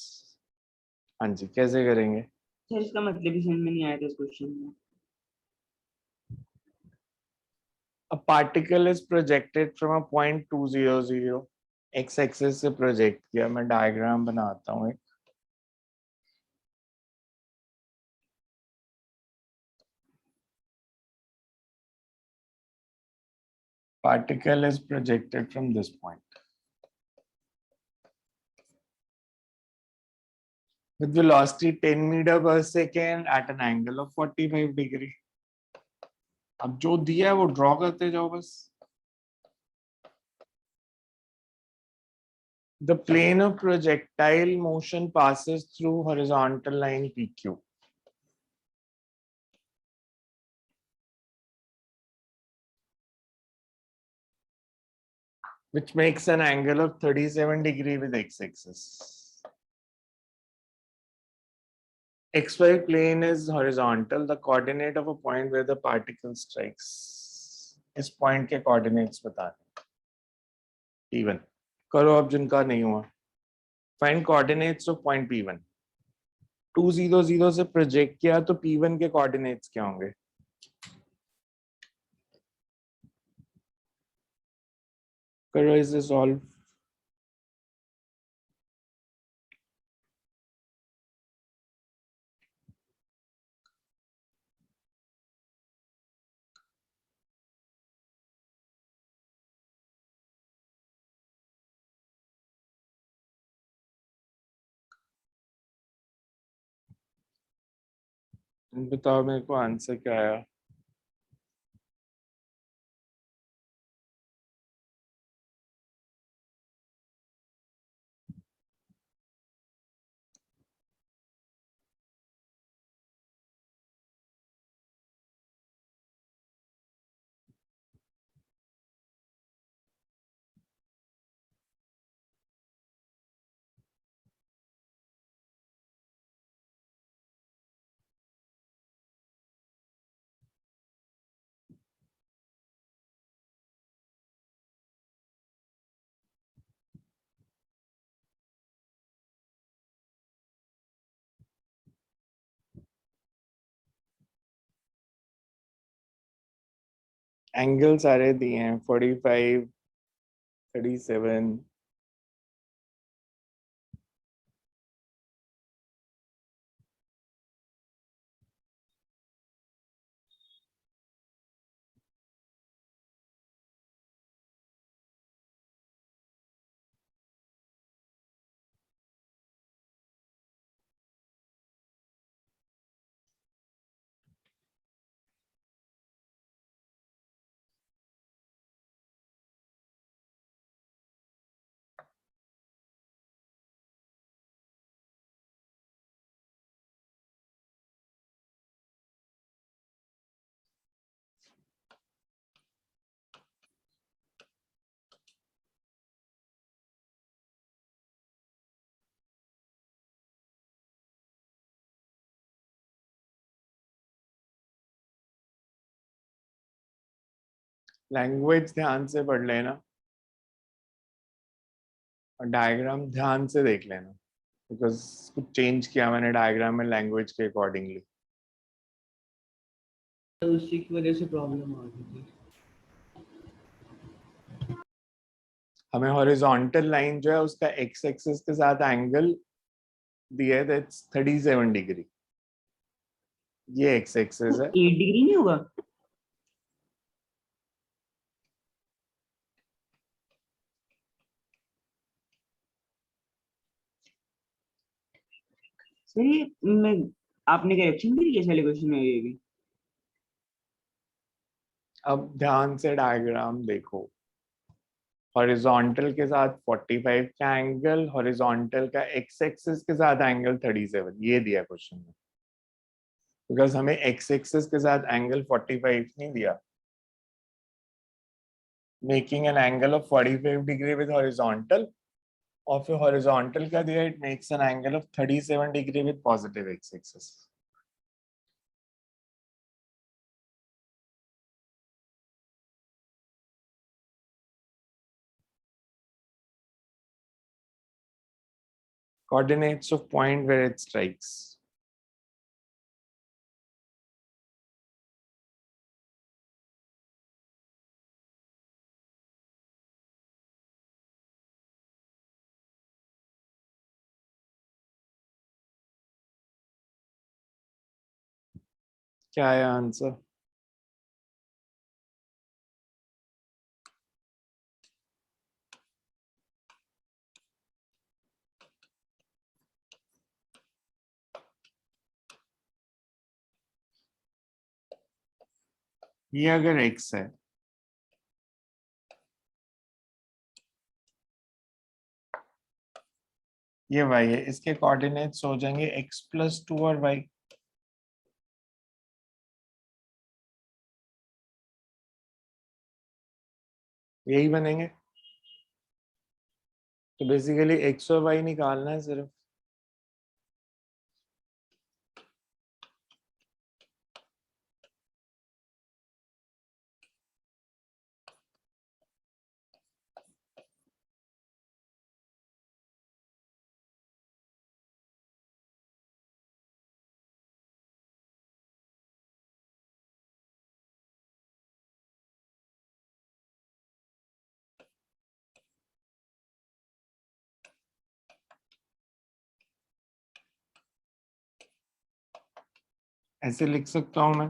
हाँ जी, कैसे करेंगे? Sir इसका मतलब ही समझ में नहीं आया था इस क्वेश्चन में. A particle is projected from a point 200, x axis से प्रोजेक्ट किया. मैं डायग्राम बनाता हूँ एक. Particle is projected from this point with velocity 10 meter per second at an angle of 45 degree. अब जो दिया है वो ड्रॉ करते जाओ बस. The plane of projectile motion passes through horizontal line PQ. Which makes an angle of 37 degree with x-axis. XY plane is horizontal, the coordinate of a point where the particle strikes. इस point के coordinates बता दें. P1 करो अब जिनका नहीं हुआ. Find coordinates of point P1. 200 से प्रोजेक्ट किया तो P1 के coordinates क्या होंगे? करो इसे solve. बताओ मेरे को आंसर क्या आया. एंगल सारे दिए हैं 45, 37. लैंग्वेज ध्यान से पढ़ लेना और डायग्राम ध्यान से देख लेना, बिकॉज कुछ चेंज किया मैंने डायग्राम में लैंग्वेज के अकॉर्डिंगली. उसी की वजह से प्रॉब्लम आ गई थी. हमें हॉरिजॉन्टल लाइन जो है उसका एक्स एक्सिस के साथ एंगल दिया है, दैट्स 37 डिग्री. ये एक्स एक्सिस है. 8 डिग्री नहीं होगा? सर ये मैं आपने करेक्शन भी किया वाले क्वेश्चन में ये भी? अब ध्यान से डायग्राम देखो. हॉरिजॉन्टल के साथ 45 का एंगल, हॉरिजॉन्टल का एक्स एक्सिस के साथ एंगल 37, ये दिया क्वेश्चन में. बिकॉज हमें एक्स एक्सिस के साथ एंगल 45 नहीं दिया. Making an angle of 45 degree with horizontal, और फिर हॉरिजॉन्टल का दिया, it makes an angle of 37 degree with positive x axis. Coordinates of point where it strikes. क्या है आंसर? ये अगर x है, ये y है, इसके कोऑर्डिनेट्स हो जाएंगे x+2 और y. यही बनेंगे. तो बेसिकली x और y निकालना है सिर्फ. ऐसे लिख सकता हूं मैं.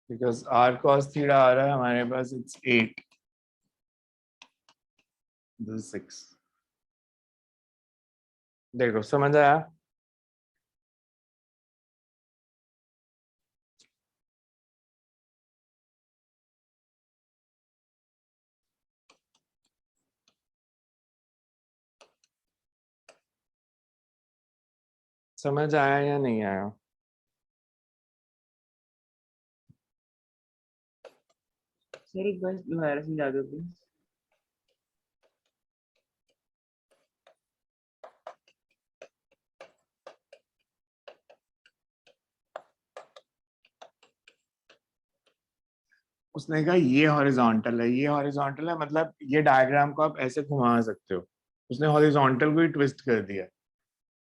बिकॉज r cos थीटा आ रहा है हमारे पास, इट्स 8, this is 6. देखो समझ आया? समझ आया या नहीं आया? सर एक बार दोबारा समझा दो प्लीज. उसने कहा ये हॉरिजॉन्टल है, ये हॉरिजॉन्टल है, मतलब ये डायग्राम को आप ऐसे घुमा सकते हो। उसने हॉरिजॉन्टल को ही ट्विस्ट कर दिया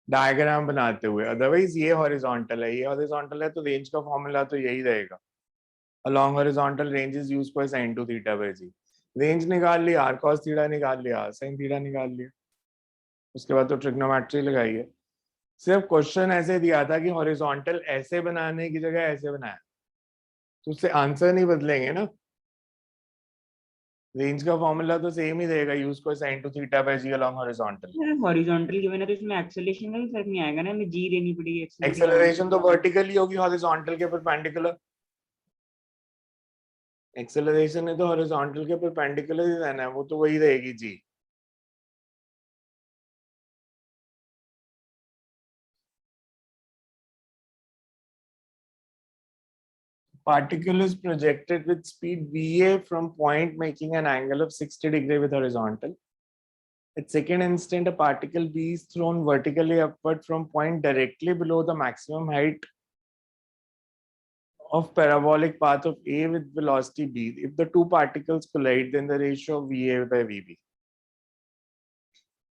डायग्राम बनाते हुए। अदरवाइज ये हॉरिजॉन्टल है, ये हॉरिजॉन्टल है, तो रेंज का फॉर्मूला तो यही रहेगा, along horizontal range is used for sin 2 theta by g। Range निकाल लिया, r cos थीटा निकाल लिया, r sin थीटा निकाल लिया, उसके बाद तो ट्रिग्नोमेट्री लगाई है। सिर्फ क्वेश्चन ऐसे दिया था कि हॉरिजॉन्टल ऐसे बनाने की जगह ऐसे बनाया, तो उससे आंसर नहीं बदलेंगे ना। रेंज का फॉर्मूला तो सेम ही रहेगा, use for sin 2 theta by g along horizontal। Horizontal given है तो इसमें एक्सेलरेशन का भी फर्क नहीं आएगा ना, हमें जी लेनी पड़ेगी एक्सेलरेशन तो वर्टिकली होगी हॉरिजॉन्टल के परपेंडिकुलर, एक्सेलरेशन है तो हॉरिजॉन्टल के परपेंडिकुलर ही रहना है, वो तो वही रहेगी जी। Particle is projected with speed va from point making an angle of 60 degree with horizontal. At second instant, a particle b is thrown vertically upward from point directly below the maximum height of parabolic path of a with velocity b. If the two particles collide, then the ratio of va by vb.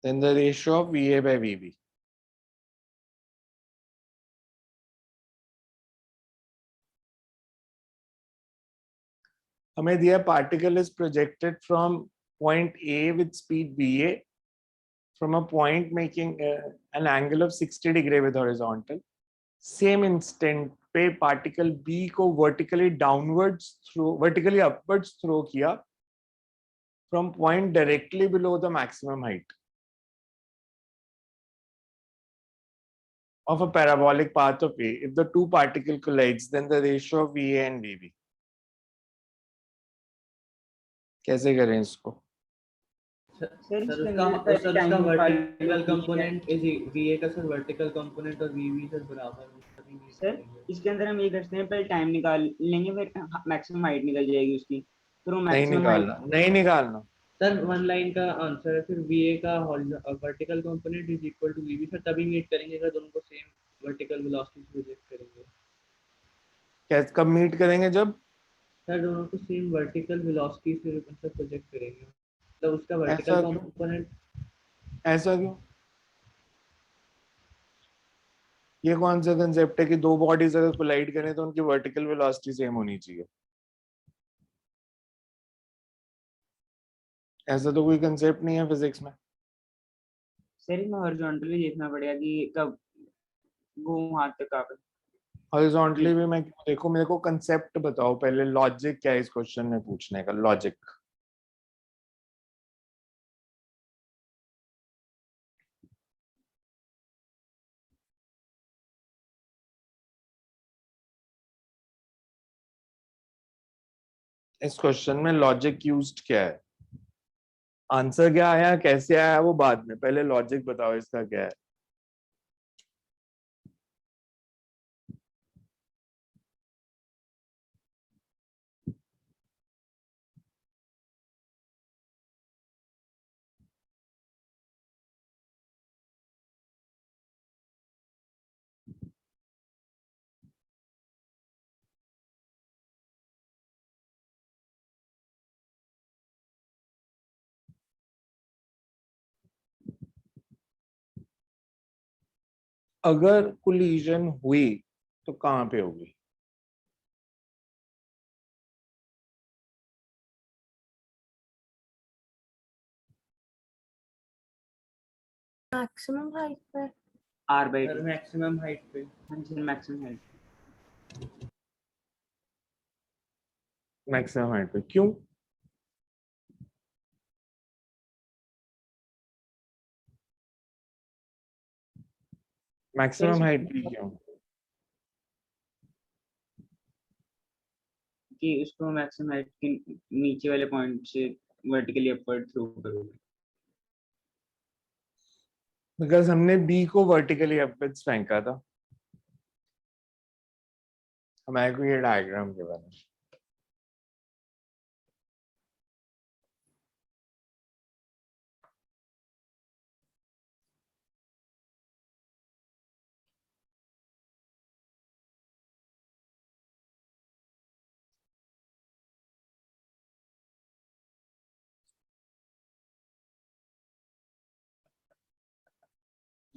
Then the ratio of va by vb. हमें दिया particle is projected from point A with speed va from a point making an angle of 60 degree with horizontal. Same instant पे particle B को vertically upwards throw किया from point directly below the maximum height of a parabolic path of A. If the two particles collides, then the ratio of VA and VB. कैसे करें इसको? Sir sir इसके उसका अंदर sir time उसका निकाल vertical component is वीए का sir vertical component और वीवी सर बराबर तभी नहीं सर करेंगे। इसके अंदर हम ये करते हैं, पहले टाइम निकाल लेंगे, फिर मैक्सिमम हाइट निकल जाएगी उसकी, फिर वो नहीं मैक्सिमम निकालना, हाइट। नहीं निकालना। सर वन लाइन का आंसर है, फिर वीए का vertical component is equal to V V sir तभी मीट करेंगे अगर दोनों को सेम वर्टिकल वेलोसिटी से प्रोजेक्ट करेंगे। कैसे कब मीट करेंगे? जब सर दोनों को सेम वर्टिकल वेलोसिटी से मतलब प्रोजेक्ट करेंगे, मतलब उसका वर्टिकल ऐसा क्यों? कंपोनेंट। ऐसा क्यों? ये कौन सा कंसेप्ट है कि दो बॉडीज अगर कोलाइड करें तो उनकी वर्टिकल वेलोसिटी सेम होनी चाहिए? ऐसा तो कोई कंसेप्ट नहीं है फिजिक्स में। सर इसमें हॉरिजॉन्टली देखना पड़ेगा कि कब वो वहां तक आ हॉरिजॉन्टली भी मैं क्यों देखो, मेरे को कंसेप्ट बताओ पहले, लॉजिक क्या है इस क्वेश्चन में पूछने का, लॉजिक। इस क्वेश्चन में लॉजिक यूज्ड क्या है? आंसर क्या आया, कैसे आया, वो बाद में, पहले लॉजिक बताओ इसका क्या है। अगर कोलिजन हुई तो कहां पे होगी? मैक्सिमम हाइट पे। R by sir maximum height पे। Maximum height. मैक्सिमम हाइट पे क्यों? मैक्सिमम हाइट पे क्यों? कि उसको मैक्सिमम हाइट के नीचे वाले पॉइंट से वर्टिकली अपवर्ड थ्रो करोगे। बिकॉज हमने बी को वर्टिकली अपवर्ड्स फेंका था, हमारे को ये डायग्राम के बारे में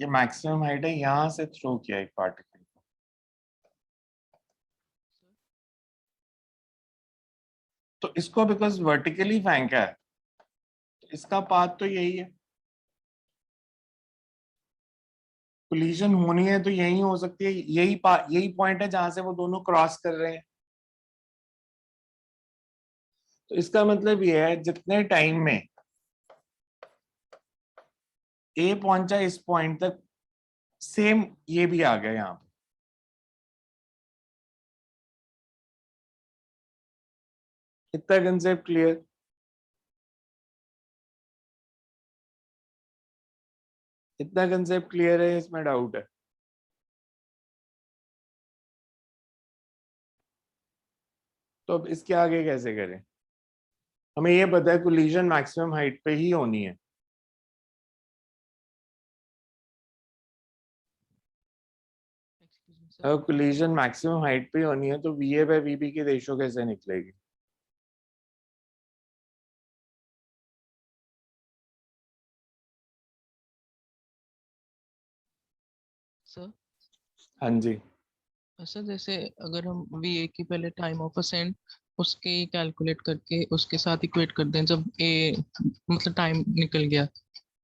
ये मैक्सिमम हाइट है, यहां से थ्रो किया एक पार्टिकल को। तो इसको बिकॉज वर्टिकली फेंका है, तो इसका पाथ तो यही है। कोलिजन होनी है तो यही हो सकती है, यही पॉइंट है जहां से वो दोनों क्रॉस कर रहे हैं। तो इसका मतलब ये है जितने टाइम में ए पहुंचा इस पॉइंट तक, सेम ये भी आ गया यहाँ पे। इतना कंसेप्ट क्लियर? इतना कंसेप्ट क्लियर है, इसमें डाउट है? तो अब इसके आगे कैसे करें? हमें ये पता है कोलिजन मैक्सिमम हाइट पे ही होनी है। एक्सक्यूज मी अगर सर। कोलिजन मैक्सिमम हाइट पे ही होनी है तो वीए बाय वीबी की रेशो कैसे निकलेगी? सर हाँ जी। सर जैसे अगर हम वी ए की पहले टाइम ऑफ असेंट उसके कैलकुलेट करके उसके साथ इक्वेट कर दें, जब ए मतलब टाइम निकल गया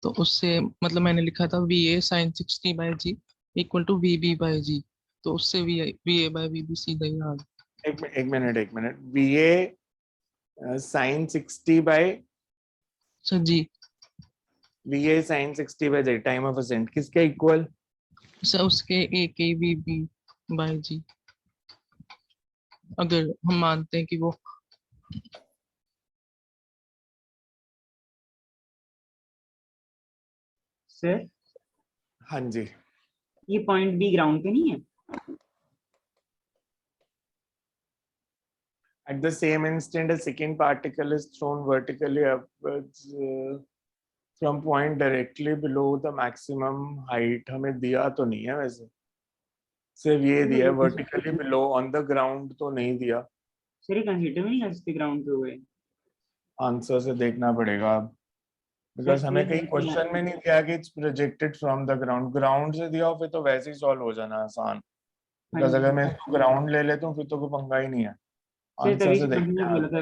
तो उससे मतलब मैंने लिखा था V A sine 60/g equal to V B by G, तो उससे V A by V B सीधा ही आ गया। एक minute, V A sine 60 by sir G. V A sine 60 by Z time of ascent किसके इक्वल? सर उसके ए के वी बी बाई जी, अगर हम मानते हैं कि वो सर हाँ जी। ये पॉइंट बी ग्राउंड पे नहीं है? At the same instant, a second particle is thrown vertically upwards from point directly below the maximum height. हमें दिया तो नहीं है वैसे, सिर्फ ये दिया है vertically below on the ground, तो नहीं दिया। सर ये कंसीडर में नहीं कर सकते ग्राउंड पे हुए? आंसर से देखना पड़ेगा अब, सर बिकॉज हमें कहीं क्वेश्चन में नहीं दिया कि it's projected from the ground. Ground से दिया हो फिर तो वैसे ही सॉल्व हो जाना आसान, हाँ बिकॉज अगर जी मैं इसको ग्राउंड ले लेता हूँ फिर तो कोई पंगा ही नहीं है। सर, आंसर तभी से हमने देखना। बोला था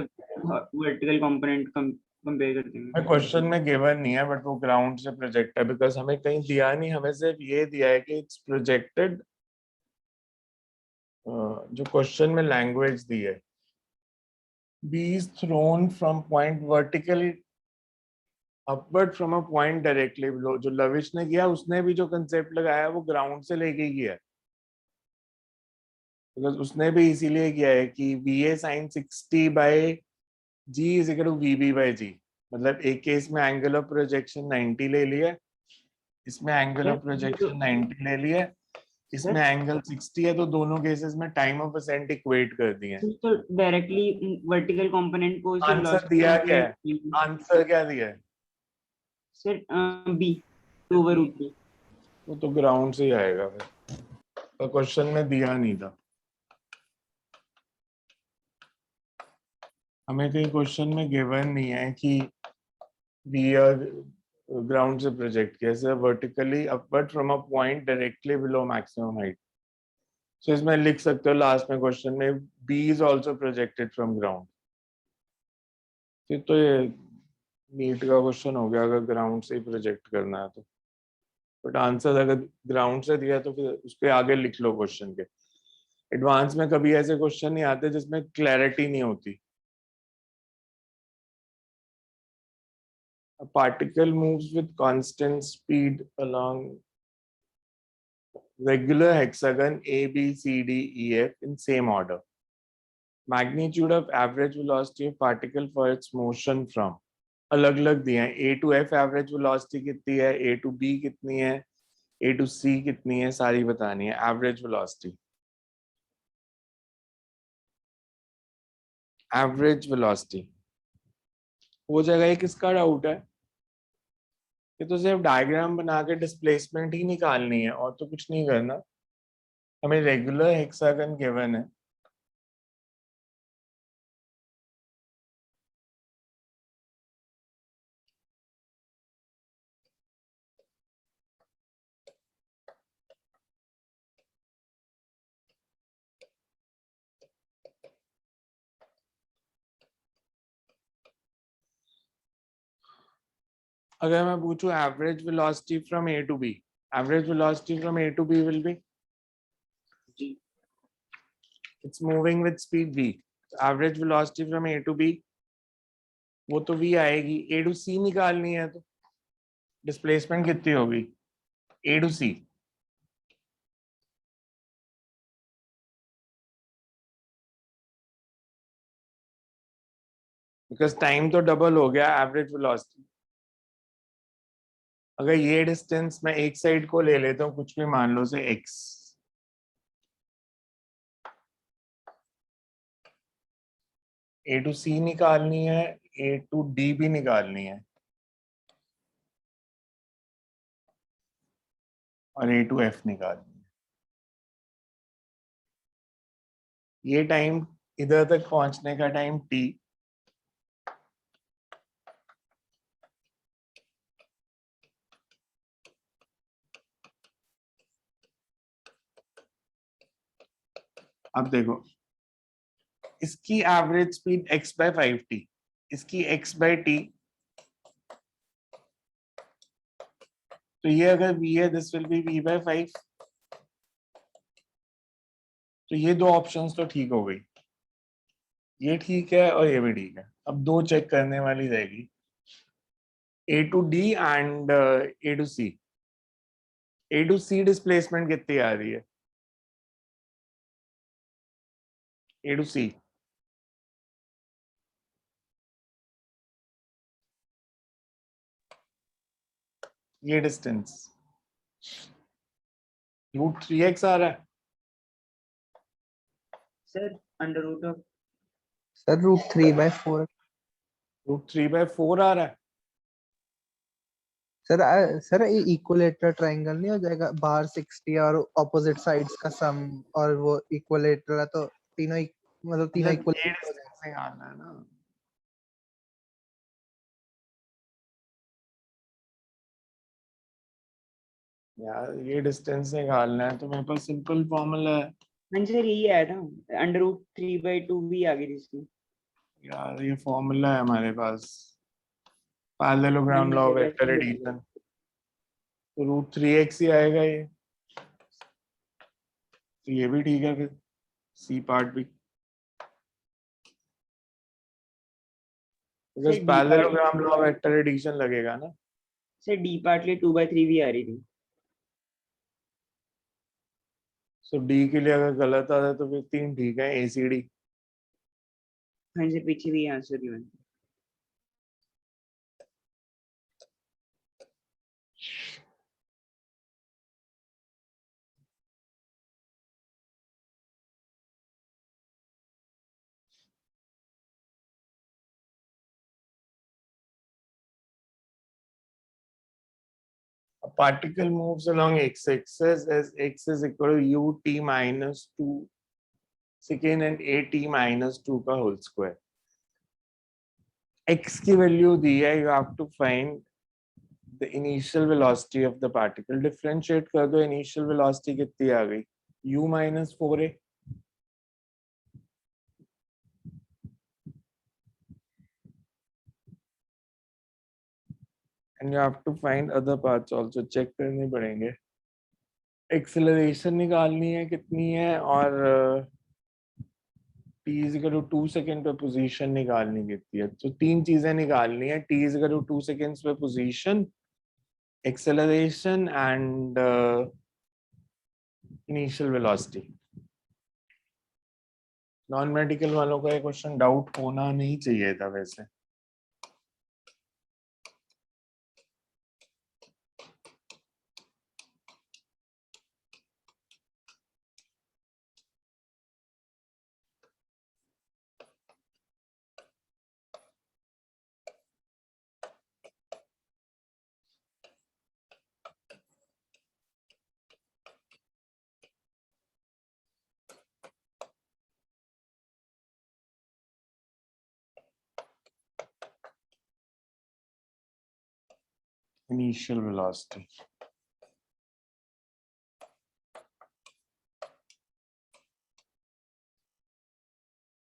वर्टिकल कंपोनेंट कंपेयर करते हैं। क्वेश्चन में गिवन नहीं है बट वो ग्राउंड से प्रोजेक्ट है, बिकॉज हमें कहीं दिया नहीं, हमें सिर्फ ये दिया है कि इट्स प्रोजेक्टेड। जो क्वेश्चन में लैंग्वेज दी है, B is thrown from point vertically upward from a point directly below. जो लविश ने किया उसने भी जो कंसेप्ट लगाया वो ग्राउंड से लेके ही किया है, बिकॉज उसने भी इसीलिए किया है कि V A sine 60 by G is equal to V B by G. मतलब एक केस में एंगल ऑफ प्रोजेक्शन 90 ले लिया, इसमें एंगल ऑफ प्रोजेक्शन 90 ले लिया, इसमें एंगल 60 है, तो दोनों केसेस में टाइम ऑफ असेंट इक्वेट कर दिए। तो डायरेक्टली वर्टिकल कंपोनेंट को उससे आंसर दिया क्या है? वेलोसिटी आंसर क्या दिया है? Sir B 2/√3। वो तो ग्राउंड से ही आएगा फिर, तो क्वेश्चन में दिया नहीं था। हमें कहीं क्वेश्चन में गिवन नहीं है कि वी आर ग्राउंड से प्रोजेक्ट किया, सिर्फ vertically upward from a point directly below maximum height. So इसमें लिख सकते हो लास्ट में क्वेश्चन में B is also projected from ground. फिर तो ये नीट का क्वेश्चन हो गया अगर ग्राउंड से ही प्रोजेक्ट करना है तो। बट आंसर अगर ग्राउंड से दिया तो फिर उसके आगे लिख लो क्वेश्चन के। एडवांस में कभी ऐसे क्वेश्चन नहीं आते जिसमें क्लैरिटी नहीं होती। A particle moves with constant speed along regular hexagon A, B, C, D, E, F in same order. Magnitude of average velocity of particle for its motion from, अलग अलग दिए हैं। A to F average velocity कितनी है, A to B कितनी है, A to C कितनी है, सारी बतानी है। एवरेज वेलोसिटी, एवरेज वेलोसिटी हो जाएगा। ये किसका डाउट है? ये तो सिर्फ डायग्राम बना के डिस्प्लेसमेंट ही निकालनी है और तो कुछ नहीं करना। हमें रेगुलर हेक्सागन गिवन है, अगर मैं पूछूं average velocity from A to B, average velocity from A to B will be, it's moving with speed v, average velocity from a to b वो तो v आएगी, a to c निकालनी है तो डिस्प्लेसमेंट कितनी होगी a to c, because time तो double हो गया एवरेज वेलोसिटी। अगर ये डिस्टेंस मैं एक साइड को ले लेता हूँ, कुछ भी मान लो से x, a to c निकालनी है, a to d भी निकालनी है और a to f निकालनी है। ये टाइम इधर तक पहुंचने का टाइम t, अब देखो इसकी average speed x bye 5t, इसकी x बाय t, तो ये अगर v है this will be v by 5, तो ये दो ऑप्शंस तो ठीक हो गई, ये ठीक है और ये भी ठीक है। अब दो चेक करने वाली रहेगी, a to d and a to c, a to c displacement कितनी आ रही है a to c, ये डिस्टेंस √3x आ रहा है, sir under root of sir √3/4 √3/4 आ रहा है। सर ये इक्विलेटरल ट्रायंगल नहीं हो जाएगा, बाहर 60 और ऑपोजिट साइड्स का सम, और वो इक्विलेटरल है तो तीनों मतलब तीनों मतलब इक्वल ये डिस्टेंस निकालना है ना, यार ये डिस्टेंस निकालना है तो मेरे पास सिंपल फॉर्मूला है हाँ जी सर, यही आया था अंडर रूट 3/2 भी आ गई थी इसमें। यार, ये फॉर्मूला है हमारे पास, पैरेललोग्राम नहीं, लॉ मुझे वेक्टर वैसे ही एडिशन, तो √3x ही आएगा ये, तो ये भी ठीक है फिर, सी पार्ट भी, because sir, D part- parallelogram law vector addition लगेगा ना। सर डी पार्ट लिए 2/3 भी आ रही थी। सो डी के लिए अगर गलत आता है तो फिर 3 ठीक है, ACD। हाँ जी, पीछे भी answer given. A particle moves along x-axis as x is equal to ut minus 2 second and at minus 2 का होल स्क्वायर। x की वैल्यू दी है, you have to find the initial velocity of the particle। Differentiate कर दो, initial velocity कितनी आ गई, u minus 4a, and you have to find other parts also, check करने पड़ेंगे। Acceleration निकालनी है कितनी है, और t is equal to 2 second पे पोजीशन निकालनी कितनी है। तो तीन चीजें निकालनी है, t is equal to 2 seconds पे position, acceleration and initial velocity. Non medical वालों का ये क्वेश्चन डाउट होना नहीं चाहिए था वैसे। Initial velocity,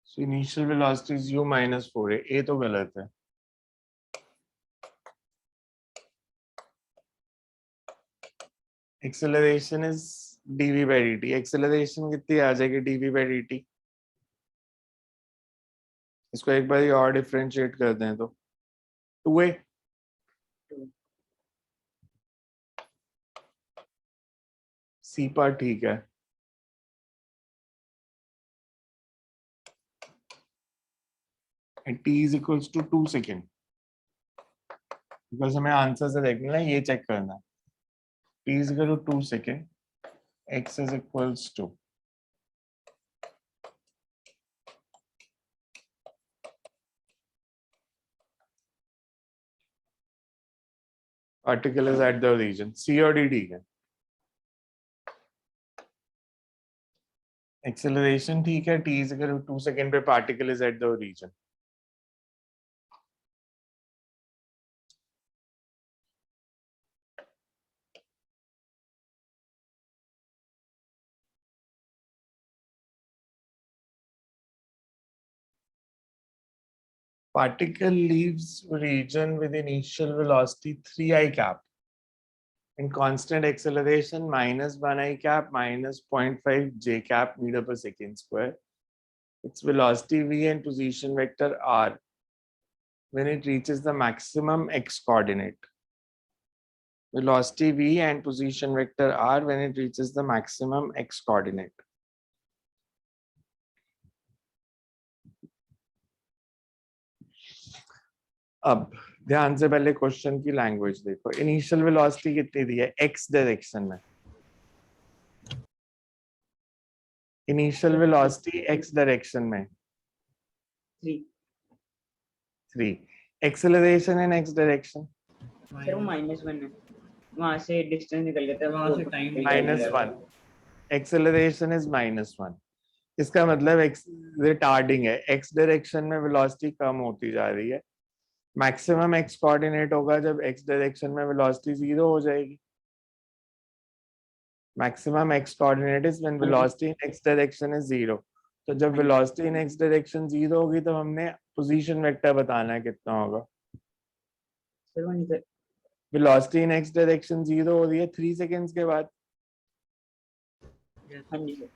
so initial velocity is u minus 4a, ये तो गलत है। Acceleration is dv by dt. Acceleration कितनी आ जाएगी dv by dt? इसको एक बार और डिफरेंशिएट कर दें तो 2a c पर ठीक है. t is equals to 2 second because हमें आंसर से देखना है, ये चेक करना है. t is equal to 2 second, x is equals to particle is at the origin. c और d ठीक है. एक्सेलरेशन ठीक है, t is equal to 2 second पे particle is at the origin. Particle leaves region with initial velocity 3 cap and constant acceleration minus 1 cap minus 0.5 j cap meter per second square. Its velocity v and position vector r when it reaches the maximum x coordinate. Velocity v and position vector r when it reaches the maximum x coordinate. अब ध्यान से पहले question की language देखो. Initial velocity कितनी दी है x direction में? Initial velocity x direction में 3. Acceleration in x direction sir वो -1 है, वहां से डिस्टेंस निकल गया था, वहां से time -1. Acceleration is -1. इसका मतलब x रिटार्डिंग है. x डायरेक्शन में वेलोसिटी कम होती जा रही है. मैक्सिमम x कोऑर्डिनेट होगा जब x डायरेक्शन में वेलोसिटी 0 हो जाएगी. Maximum x coordinate is when velocity in x direction is 0. तो जब वेलोसिटी इन x डायरेक्शन 0 होगी तो हमने पोजीशन वेक्टर बताना है कितना होगा. सर वो निकल वेलोसिटी इन x डायरेक्शन 0 हो रही है 3 सेकंड्स के बाद. हाँ जी सर,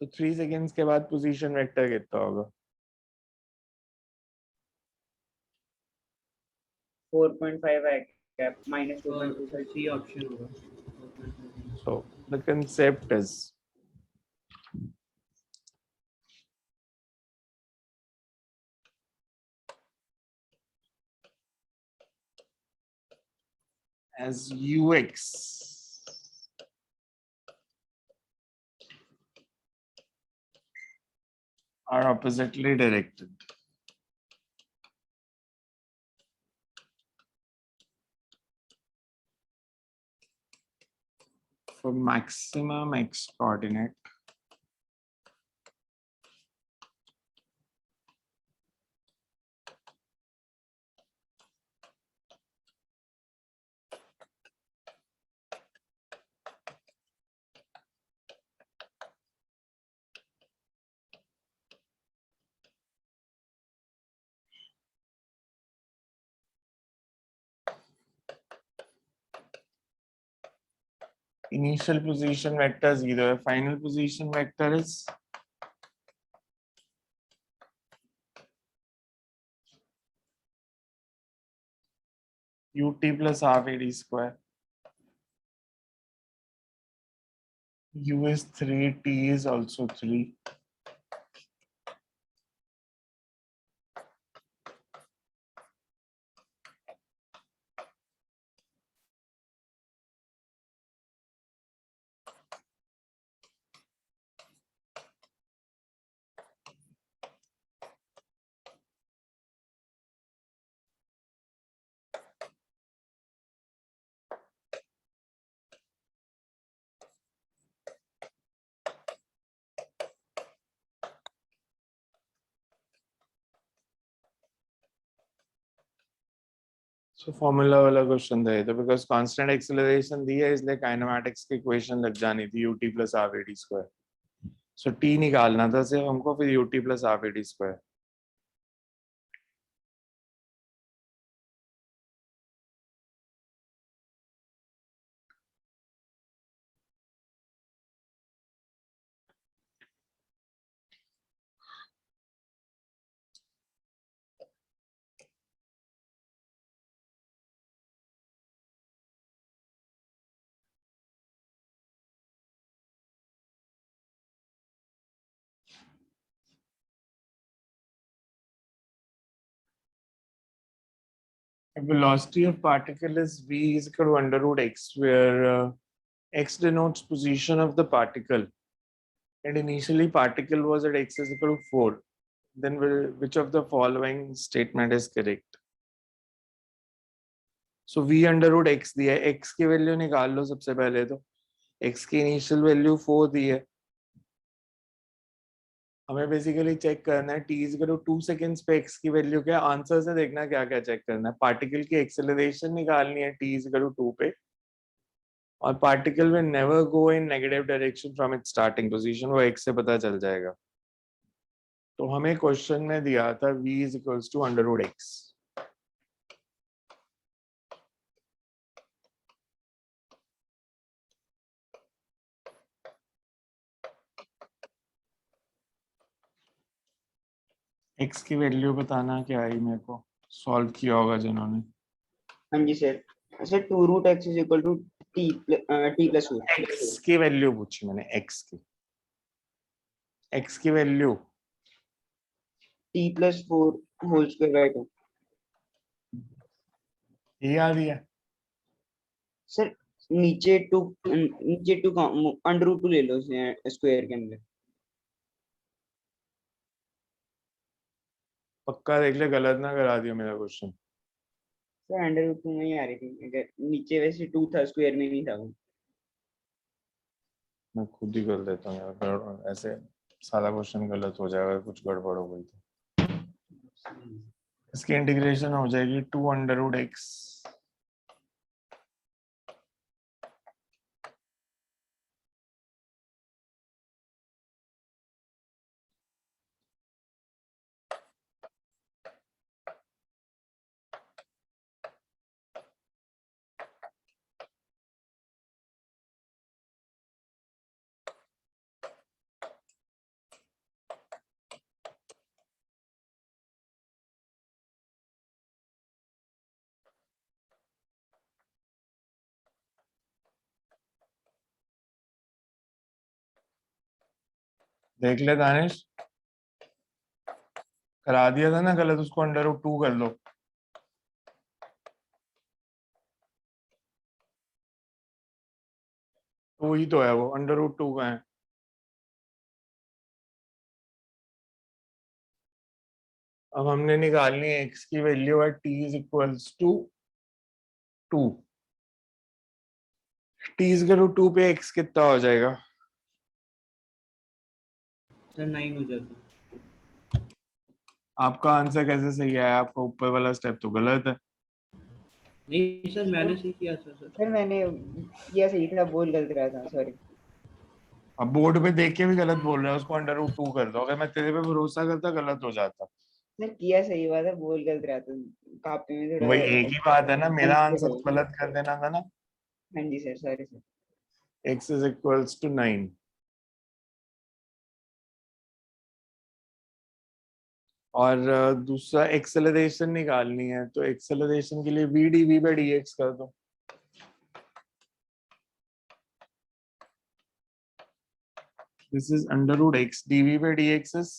तो 3 सेकंड्स के बाद पोजीशन वेक्टर कितना होगा? 4.5 है कैप माइनस 2.25. सी ऑप्शन होगा. So the concept is as ux are oppositely directed. For maximum x coordinate, initial position vector 0, final position vector is ut plus half ad square. U is 3, t is also 3. So formula वाला question दे तो because constant acceleration दी है इसलिए kinematics की equation लग जानी थी ut plus half ad square. So t निकालना था सिर्फ हमको, फिर ut plus half ad square. velocity of particle is v is equal to under root x, where x denotes position of the particle, and initially particle was at x is equal to 4. Then which of the following statement is correct? So v under root x दिया है, x की value निकाल लो सबसे पहले तो, x की initial value 4 दी है, हमें बेसिकली चेक करना है t is equal to 2 seconds पे x की वैल्यू क्या है, आंसर से देखना क्या क्या चेक करना है, पार्टिकल की एक्सेलरेशन निकालनी है t इज इक्वल टू 2 पे, और particle will never go in negative direction from its starting position, वो x से पता चल जाएगा। तो हमें क्वेश्चन में दिया था v is equals to under root x। x की वैल्यू बताना क्या आई, मेरे को सॉल्व किया होगा जिन्होंने। हाँ जी sir, sir 2 root x is equal to t plus 4। x की वैल्यू पूछी मैंने, x की value t plus 4 whole square by 2। ये आ रही है। सर नीचे 2 अंडर रूट 2 ले लो स्क्वायर के अंदर। पक्का देख ले गलत ना करा दियो मेरा क्वेश्चन। सर अंडर रूट 2 में ही आ रही थी, अगर नीचे वैसे 2 था, स्क्वायर में नहीं था वो। मैं खुद ही कर देता हूँ यार, ऐसे सारा क्वेश्चन गलत हो जाएगा, कुछ गड़बड़ हो गई तो। इसकी इंटीग्रेशन हो जाएगी 2 अंडर रूट x देख ले दानिश, करा दिया था ना गलत, उसको अंडर रूट 2 कर लो। तो वही तो है, वो अंडर रूट 2 का है। अब हमने निकालनी है x की वैल्यू है t is equals to 2। t is equal to 2 पे x कितना हो जाएगा? सर 9 हो जाता। आपका आंसर कैसे सही है? आपका ऊपर वाला स्टेप तो गलत है। नहीं सर मैंने सही किया था सर। सर मैंने किया सही था, बोल गलत रहा था, सॉरी। अब बोर्ड पे देख के भी गलत बोल रहा है, उसको अंडर रूट 2 कर दो। अगर मैं तेरे पे भरोसा करता गलत हो जाता। सर किया सही हुआ था, बोल गलत रहा था, कॉपी में थोड़ा। वही एक ही बात है ना, मेरा आंसर गलत कर देना था ना। हाँ जी sir, sorry sir. x is equals to 9। और दूसरा एक्सेलरेशन निकालनी है, तो एक्सेलरेशन के लिए v dv by dx कर दो। This is under root x, dv by dx is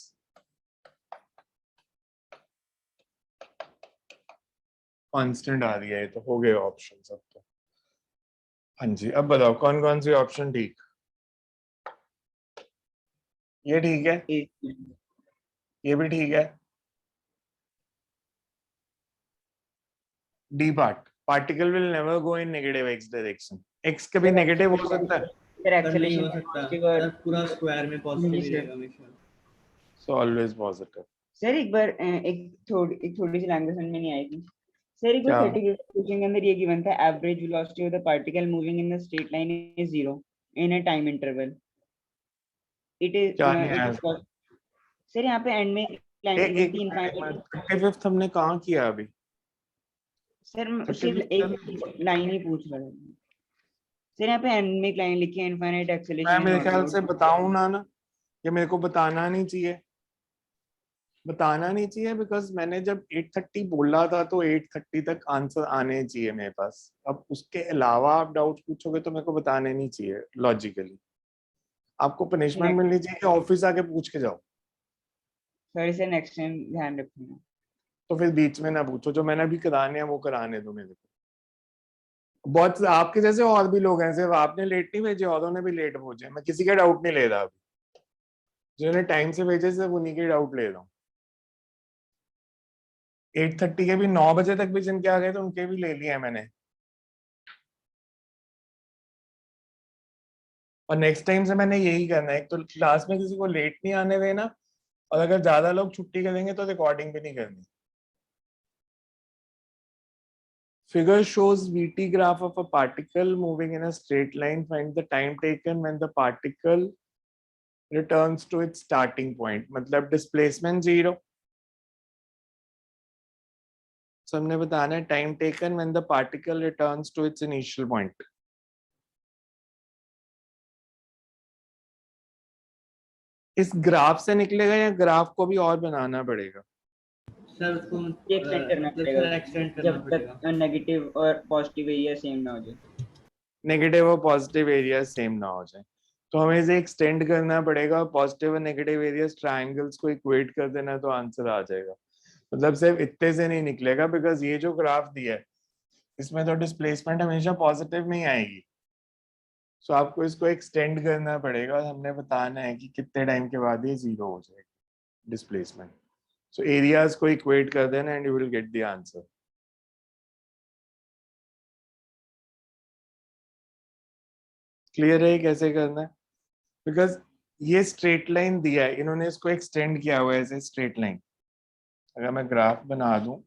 constant आ रही है, तो हो गए ऑप्शन सब तो। हाँ जी, अब बताओ कौन कौन सी ऑप्शन ठीक? ये ठीक है, ये भी ठीक है। D part, particle will never go in negative x direction. x कभी नेगेटिव हो सकता है, सर सर नहीं हो एक्सेलरेशन सकता पॉजिटिव सर, पूरा स्क्वायर में पॉजिटिव ही रहेगा हमेशा। So always positive. सर एक बार एक थोड़ी सी लैंग्वेज समझ में नहीं आई थी। सर एक क्या? बार 30 क्वेश्चन के अंदर ये गिवन था, average velocity of the particle moving in the straight line is 0 in a time interval. It is क्या नहीं आया? सर यहाँ पे एंड में एक इनफाइनाइट। 35th हमने कहाँ किया अभी? सर सिर्फ एक लाइन ही पूछ रहा था सर, यहाँ पे एंड में एक लाइन लिखी है, इनफाइनाइट मैं एक्सेलरेशन मेरे ख्याल से बताऊं ना, ये मेरे को बताना नहीं चाहिए, बिकॉज मैंने जब 830 बोला था तो 830 तक आंसर आने चाहिए मेरे पास। अब उसके अलावा आप डाउट पूछोगे तो मेरे को बताने नहीं चाहिए। लॉजिकली आपको पनिशमेंट मिलनी चाहिए कि ऑफिस आके पूछ के जाओ। सॉरी सर, नेक्स्ट टाइम ध्यान रखूंगा। तो फिर बीच में ना पूछो, जो मैंने अभी कराने हैं वो कराने दो मेरे को। बहुत आपके जैसे और भी लोग हैं, सिर्फ आपने लेट नहीं भेजे, औरों ने भी लेट भेजे, मैं किसी का डाउट नहीं ले रहा अभी, जिन्होंने टाइम से भेजे सिर्फ उन्हीं के डाउट ले रहा हूँ। 8:30 के भी 9 बजे तक भी जिनके आ गए तो उनके भी ले लिए हैं मैंने। और नेक्स्ट टाइम से मैंने यही करना है, एक तो क्लास में किसी को लेट नहीं आने देना, और अगर ज्यादा लोग छुट्टी करेंगे तो रिकॉर्डिंग भी नहीं करनी। Figure shows VT graph of a particle moving in a straight line. Find the time taken when the particle returns to its starting point. मतलब displacement 0. So हमने बताना है time taken when the particle returns to its initial point. इस graph से निकलेगा या graph को भी और बनाना पड़ेगा? सर उसको ये एक्सटेंड करना मतलब पड़ेगा, सर एक्सटेंड करना जब पड़ेगा। तक नेगेटिव और पॉजिटिव एरिया सेम ना हो जाए। नेगेटिव और पॉजिटिव एरिया सेम ना हो जाए, तो हमें इसे एक्सटेंड करना पड़ेगा। पॉजिटिव और नेगेटिव एरियाज ट्रायंगल्स को इक्वेट कर देना तो आंसर आ जाएगा। मतलब सिर्फ इतने से नहीं निकलेगा, बिकॉज ये जो ग्राफ दिया है इसमें तो डिस्प्लेसमेंट हमेशा पॉजिटिव में ही आएगी। सो आपको इसको एक्सटेंड करना पड़ेगा, और हमने बताना है कि कितने टाइम के बाद ये 0 हो जाएगा डिस्प्लेसमेंट। सो एरियाज को इक्वेट कर देना and you will get the answer. Clear है कैसे करना है? बिकॉज ये स्ट्रेट लाइन दिया है, इन्होंने इसको एक्सटेंड किया हुआ है एज ए स्ट्रेट लाइन। अगर मैं ग्राफ बना दूं,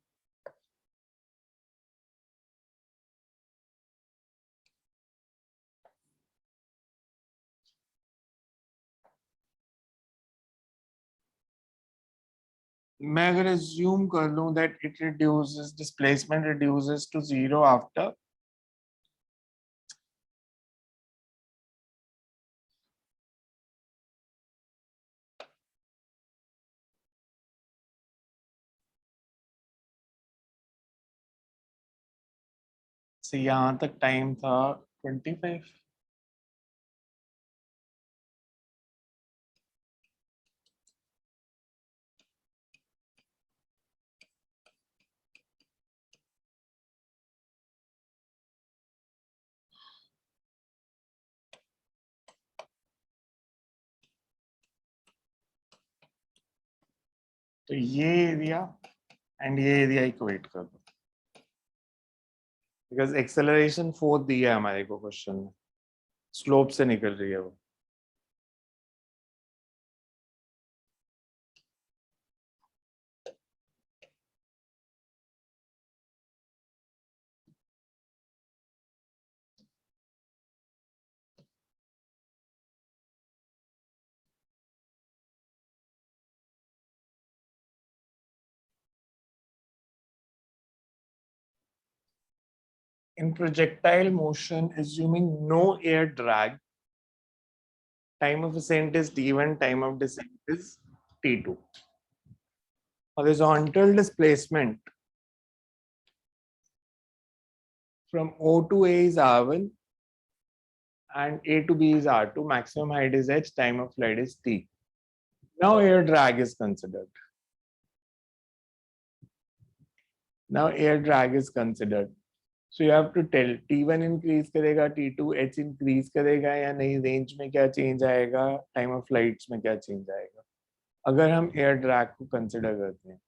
मैं अगर assume कर लूं that it reduces, displacement reduces to 0 after से यहां तक टाइम था 25। तो ये एरिया एंड ये एरिया इक्वेट कर दो, बिकॉज एक्सेलरेशन 4 दिया है हमारे को क्वेश्चन में, स्लोप से निकल रही है वो। In projectile motion, assuming no air drag, time of ascent is t1, time of descent is t2. Horizontal displacement from O to A is r1 and A to B is r2. Maximum height is h. Time of flight is t. Now air drag is considered. Now air drag is considered. So you have to tell T1 increase करेगा, T2 H increase करेगा या नहीं, range में क्या change आएगा, time of flights में क्या change आएगा, अगर हम एयर ड्रैग को कंसिडर करते हैं।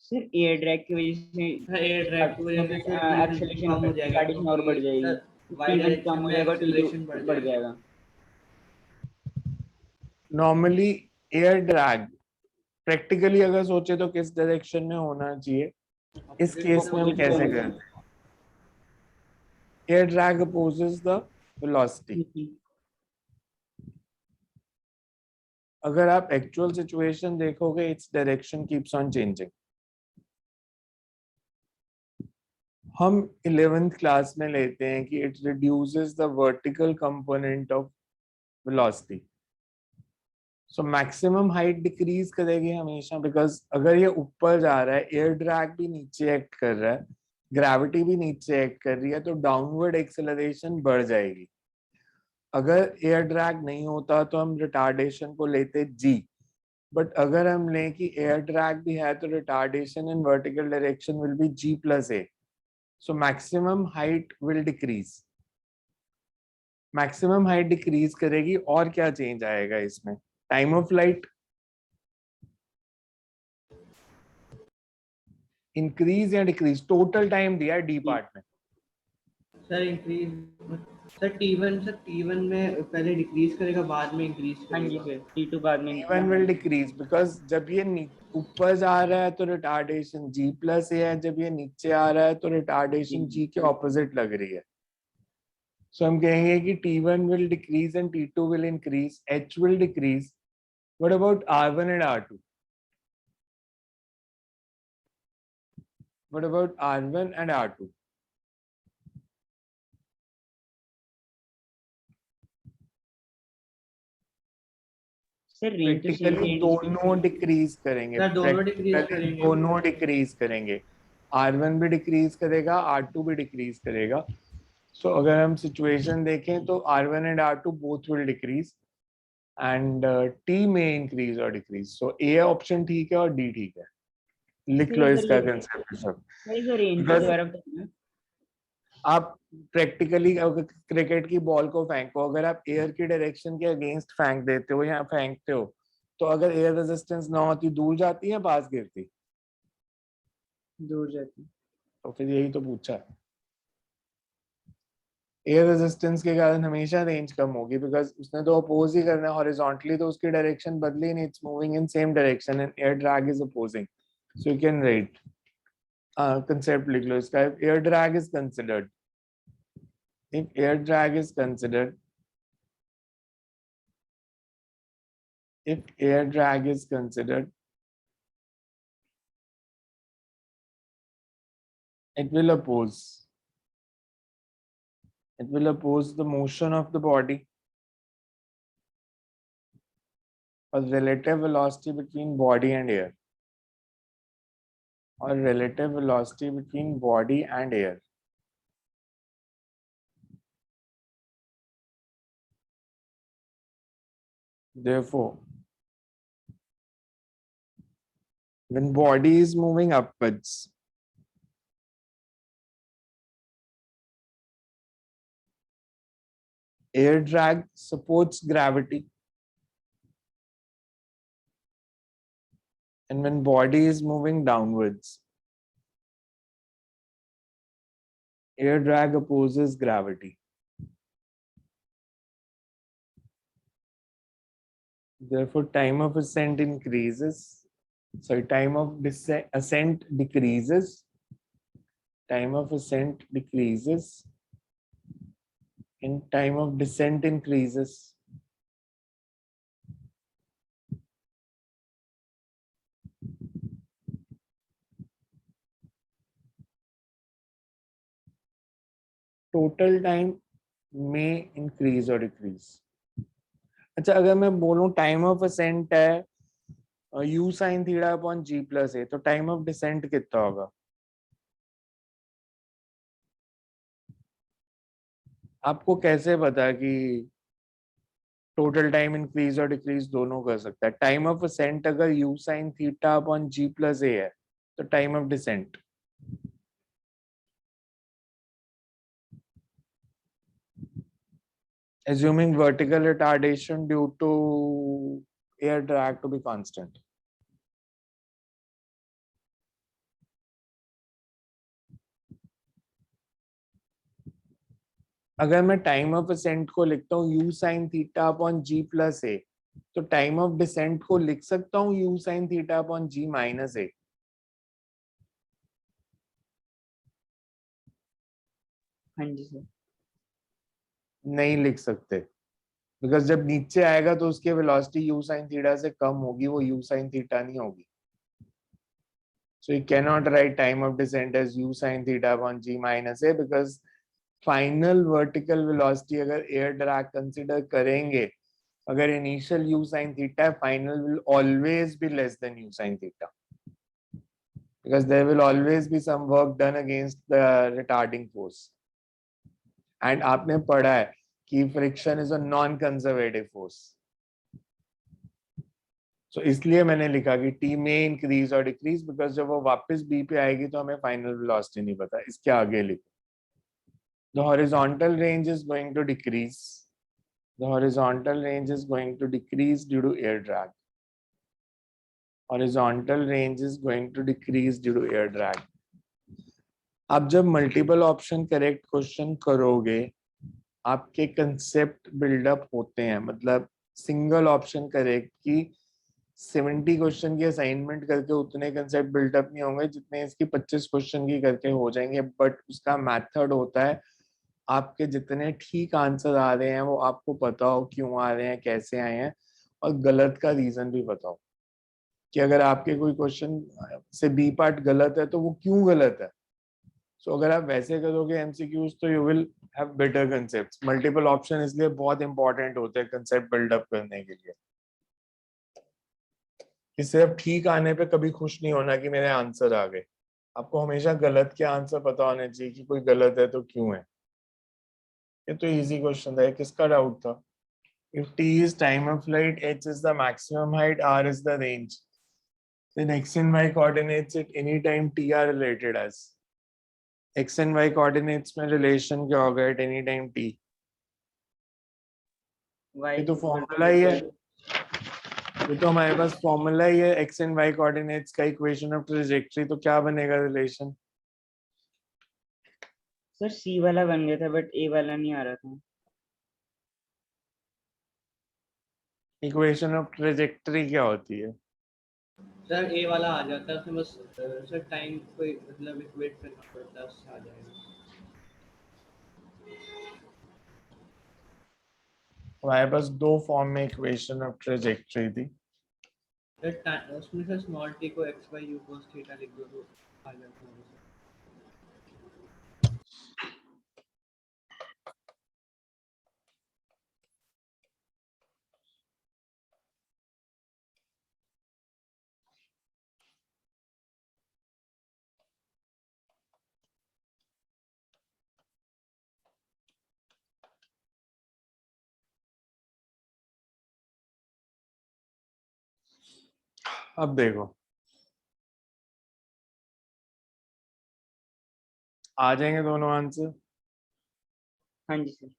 सर एयर ड्रैग की वजह से एयर ड्रैग की वजह से एक्सेलरेशन कम हो जाएगा, रेडिएशन और बढ़ जाएगी, वाई T1 कम हो जाएगा, डायरेक्शन T2 बढ़ जाएगा। नॉर्मली एयर ड्रैग प्रैक्टिकली अगर सोचे तो किस डायरेक्शन में होना चाहिए, इस केस में हम कैसे करते हैं? Air drag opposes the velocity. अगर आप एक्चुअल सिचुएशन देखोगे, its direction keeps on changing. हम 11th क्लास में लेते हैं कि it reduces the vertical component of velocity. So maximum height decrease करेगी हमेशा, बिकॉज अगर ये ऊपर जा रहा है, एयर ड्रैग भी नीचे एक्ट कर रहा है, ग्रेविटी भी नीचे एक्ट कर रही है, तो डाउनवर्ड एक्सेलरेशन बढ़ जाएगी। अगर एयर ड्रैग नहीं होता तो हम रिटार्डेशन को लेते जी, बट अगर हम लें कि एयर ड्रैग भी है तो retardation in vertical direction will be g plus a, so maximum height will decrease. Maximum height decrease करेगी और क्या चेंज आएगा इसमें? टाइम ऑफ लाइट इंक्रीज या डिक्रीज? टोटल टाइम दिया है डी पार्ट में। सर इंक्रीज सर T1 में पहले डिक्रीज करेगा बाद में इंक्रीज हाँ जी करेगा। सर, T2 बाद में T1 will decrease because जब ये ऊपर जा रहा है तो रिटार्डेशन g plus a है, जब ये नीचे आ रहा है तो रिटार्डेशन g के ऑपोजिट लग रही है। सो हम कहेंगे कि T1 will decrease and T2 will increase, h will decrease. What about R1 and R2? What about R1 and R2? Sir range तो सेम प्रैक्टिकली दोनों डिक्रीज करेंगे। सर दोनों डिक्रीज Practically करेंगे। दोनों डिक्रीज करेंगे। R1 भी डिक्रीज करेगा, R2 भी डिक्रीज करेगा। सो अगर हम सिचुएशन देखें तो R1 and R2 both will decrease and T may increase or decrease. So A option ठीक है और D ठीक है। लिख लो इसका कंसेप्ट सब। सर रेंज Because- दोबारा बताना। आप प्रैक्टिकली क्रिकेट की बॉल को फेंको, अगर आप एयर की डायरेक्शन के अगेंस्ट फेंक देते हो या फेंकते हो तो अगर एयर रेजिस्टेंस ना होती दूर जाती है पास गिरती? दूर जाती। तो फिर यही तो पूछा है। एयर रेजिस्टेंस के कारण हमेशा रेंज कम होगी बिकॉज उसने तो अपोज ही करना है हॉरिजॉन्टली, तो उसकी डायरेक्शन बदली नहीं, it's moving in same direction and air drag is opposing. So you can write concept लिख लो इसका। Air drag is considered, if air drag is considered, if air drag is considered, it will oppose the motion of the body or relative velocity between body and air, or relative velocity between body and air. Therefore, when body is moving upwards, air drag supports gravity, and when body is moving downwards, air drag opposes gravity. Therefore, time of ascent increases. Sorry, time of ascent decreases. Time of ascent decreases. And time of descent increases. Total time may increase or decrease. अच्छा, अगर मैं बोलूं time of ascent है u sin theta upon g plus a, तो time of descent कितना होगा? आपको कैसे पता कि टोटल टाइम इंक्रीज और डिक्रीज दोनों कर सकता है? टाइम ऑफ असेंट अगर u sin theta upon g plus a है तो time of descent assuming vertical retardation due to air drag to be constant. अगर मैं टाइम ऑफ असेंट को लिखता हूँ u sin theta upon g plus a, तो time of decent को लिख सकता हूँ u sin theta upon g minus a? हाँ जी सर। नहीं लिख सकते, बिकॉज जब नीचे आएगा तो उसकी वेलोसिटी u sin थीटा से कम होगी, वो u sin थीटा नहीं होगी। So you cannot write time of descent as u sin theta upon g minus a, because final vertical velocity अगर एयर ड्रैग कंसीडर करेंगे, अगर इनिशियल u sin theta है, final will always be less than u sin theta, because there will always be some work done against the retarding force. And आपने पढ़ा है कि friction is a non conservative force. So इसलिए मैंने लिखा कि T में इंक्रीज और डिक्रीज, बिकॉज जब वो वापस बी पे आएगी तो हमें फाइनल वेलोसिटी नहीं पता। इसके आगे लिखो, the horizontal range is going to decrease, the horizontal range is going to decrease due to air drag, horizontal range is going to decrease due to air drag. आप जब मल्टीपल ऑप्शन करेक्ट क्वेश्चन करोगे आपके concept buildup होते हैं, मतलब single option correct की 70 question की assignment करके उतने कंसेप्ट बिल्डअप नहीं होंगे जितने इसकी 25 क्वेश्चन की करके हो जाएंगे। बट उसका मेथड होता है आपके जितने ठीक आंसर आ रहे हैं वो आपको पता हो क्यों आ रहे हैं, कैसे आए हैं, और गलत का रीजन भी पता हो कि अगर आपके कोई क्वेश्चन से बी पार्ट गलत है तो वो क्यों गलत है। सो अगर आप वैसे करोगे एमसीक्यूज तो you will have better concepts. Multiple option इसलिए बहुत इंपॉर्टेंट होते हैं कंसेप्ट बिल्डअप करने के लिए, कि सिर्फ ठीक आने पे कभी खुश नहीं होना कि मेरे आंसर आ गए। आपको हमेशा गलत के आंसर पता होने चाहिए कि कोई गलत है तो क्यों है। ये तो इजी क्वेश्चन था, किसका डाउट था? If t is time of flight, h is the maximum height, r is the range, then x and y coordinates at any time t are related as, x and y coordinates में relation क्या होगा at any time t? ये तो formula ही है, ये तो हमारे पास formula ही है x and y coordinates का इक्वेशन ऑफ ट्रेजेक्टरी। तो क्या बनेगा रिलेशन? सर सी वाला बन गया था बट ए वाला नहीं आ रहा था। इक्वेशन ऑफ ट्रेजेक्टरी क्या होती है? सर ए वाला आ जाता है, उसमें बस सर टाइम को मतलब इक्वेट करना पड़ता है, उससे आ जाएगा। हमारे पास दो फॉर्म में इक्वेशन ऑफ ट्रेजेक्टरी थी। सर उसमें से स्मॉल टी को x by you cos theta लिख दो तो आ जाता है। अब देखो आ जाएंगे दोनों आंसर। हाँ जी सर।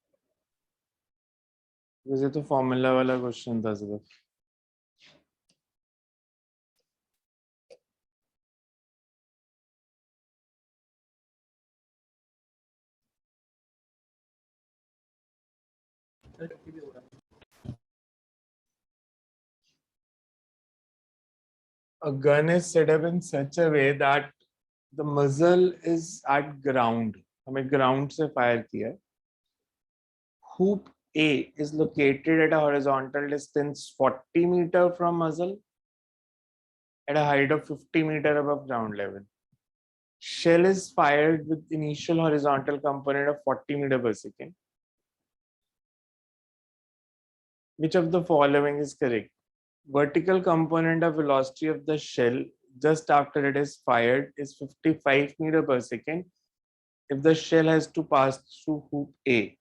वैसे तो फॉर्मूला वाला क्वेश्चन था सिर्फ। सर भी हो रहा है। A gun is set up in such a way that the muzzle is at ground. हमें ground से fire किया है। Hoop A is located at a horizontal distance 40 meter from muzzle at a height of 50 meter above ground level. Shell is fired with initial horizontal component of 40 meter per second. Which of the following is correct? Vertical component of velocity of the shell just after it is fired is 55 meter per second. If the shell has to pass through hoop A,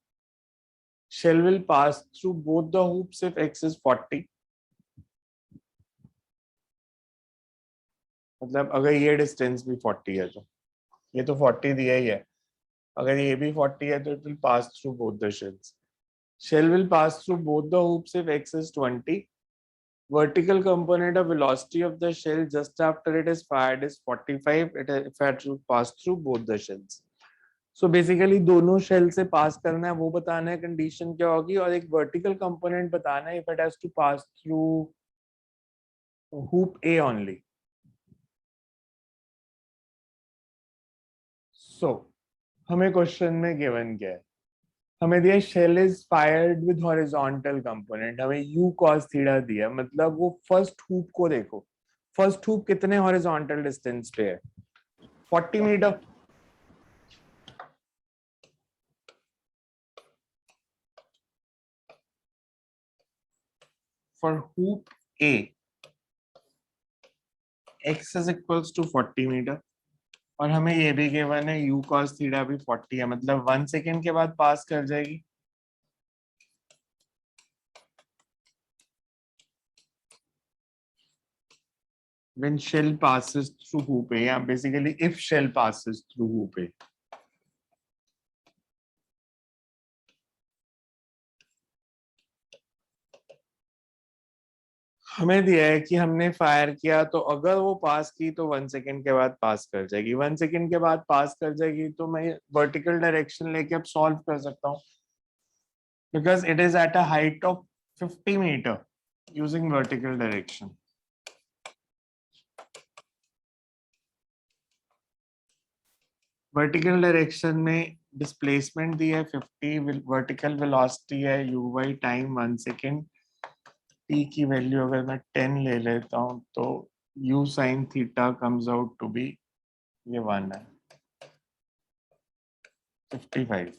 shell will pass through both the hoops if x is 40. मतलब अगर ये distance भी 40 है तो ये तो 40 दिया ही है, अगर ये भी 40 है तो it will pass through both the shells. Shell will pass through both the hoops if x is 20. Vertical component of velocity of the shell just after it is fired is 45. It had to pass through both the shells. So basically दोनों shell से पास करना है वो बताना है condition क्या होगी, और एक वर्टिकल कंपोनेंट बताना है if it has to pass through hoop A only. So हमें क्वेश्चन में गिवन क्या है? हमें दिया shell is fired with horizontal component, हमें u cos थीटा दिया, मतलब वो फर्स्ट हुप को देखो, फर्स्ट हुप कितने हॉरिजॉन्टल डिस्टेंस पे है? 40 metre. For hoop A, x is equals to 40 metre, और हमें ये भी गिवन है u cos थीटा भी 40 है, मतलब 1 सेकेंड के बाद पास कर जाएगी। when shell passes through hoop A, yeah, basically if shell passes through hoop A. हमें दिया है कि हमने फायर किया तो अगर वो पास की तो 1 सेकेंड के बाद पास कर जाएगी, 1 सेकेंड के बाद पास कर जाएगी तो मैं वर्टिकल डायरेक्शन लेके अब सॉल्व कर सकता हूँ, because it is at a height of 50 metre using vertical direction. Vertical direction में डिस्प्लेसमेंट दी है 50, वर्टिकल वेलोसिटी है u by time 1 second. t की वैल्यू अगर मैं 10 ले लेता हूं तो u sin theta comes out to be, ये 1 है, 55.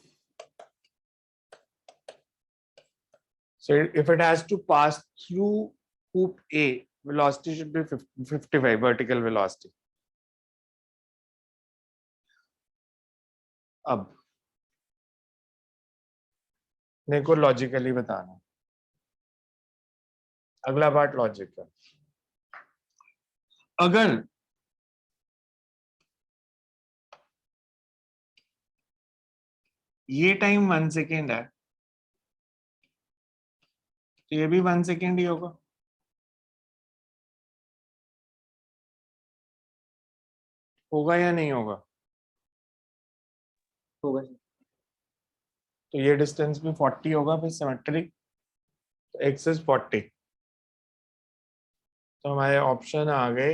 So if it has to pass through hoop A, velocity should be 55 vertical velocity. अब मेरे को लॉजिकली बताना, अगला पार्ट लॉजिक का. अगर ये टाइम 1 सेकेंड है तो ये भी 1 सेकेंड ही होगा. होगा या नहीं होगा? होगा. तो ये डिस्टेंस भी 40 होगा फिर सिमेट्री, तो x इज 40. तो हमारे ऑप्शन आ गए,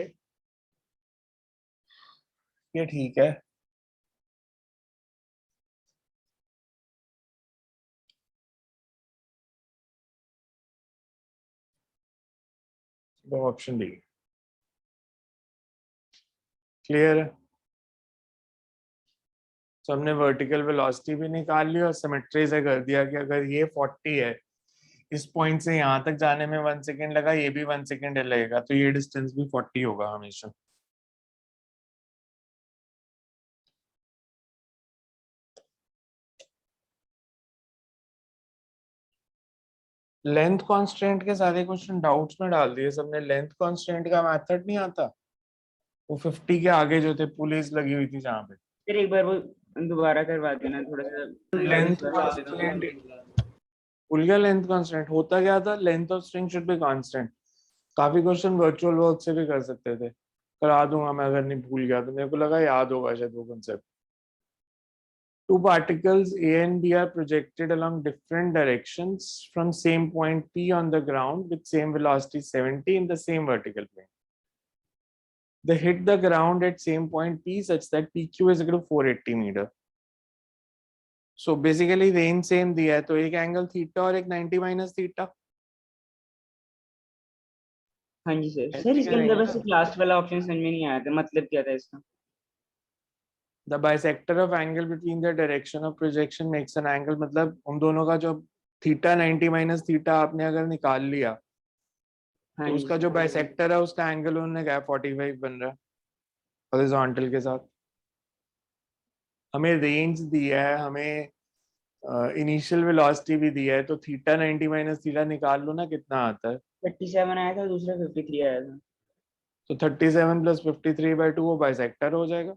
ये ठीक है. तो ऑप्शन डी क्लियर है. तो हमने वर्टिकल वेलोसिटी भी निकाल ली और सिमेट्री से कर दिया कि अगर ये 40 है, इस पॉइंट से यहाँ तक जाने में 1 सेकेंड लगा, ये भी 1 सेकेंड लगेगा, तो ये डिस्टेंस भी 40 होगा हमेशा. लेंथ कांस्टेंट के सारे क्वेश्चन डाउट्स में डाल दिए सबने. लेंथ कांस्टेंट का मेथड नहीं आता, वो 50 के आगे जो थे पुलिस लगी हुई थी जहाँ पे. फिर एक बार वो दोबारा करवा देना थोड़ा सा. लेंथ कांस्टेंट भूल गया. लेंथ कांस्टेंट होता क्या था? Length of string should be constant. काफी क्वेश्चन वर्चुअल वर्क से भी कर सकते थे, करा दूंगा मैं अगर नहीं भूल गया तो. मेरे को लगा याद होगा शायद वो concept. Two particles A and B are projected along different directions from same point P on the ground with same velocity 70 in the same vertical plane. They hit the ground at same point P such that PQ is equal to 480 meter. So basically range same दिया है, तो एक angle theta और एक 90 minus theta. हाँ जी sir. Sir इसके अंदर बस लास्ट वाला ऑप्शन समझ में नहीं आया था, मतलब क्या था इसका? The bisector of angle between the direction of projection makes an angle, मतलब उन दोनों का जो थीटा 90 माइनस थीटा आपने अगर निकाल लिया हाँ तो जी उसका जो बाइसेक्टर है उसका एंगल उन्होंने क्या 45 बन रहा है हॉरिजॉन्टल के साथ. हमें रेंज दिया है, हमें इनिशियल वेलोसिटी भी दिया है, तो थीटा 90 माइनस थीटा निकाल लो ना कितना आता है. 37 आया था, दूसरा 53 आया था. तो 37 प्लस 53/2 वो बाइसेक्टर हो जाएगा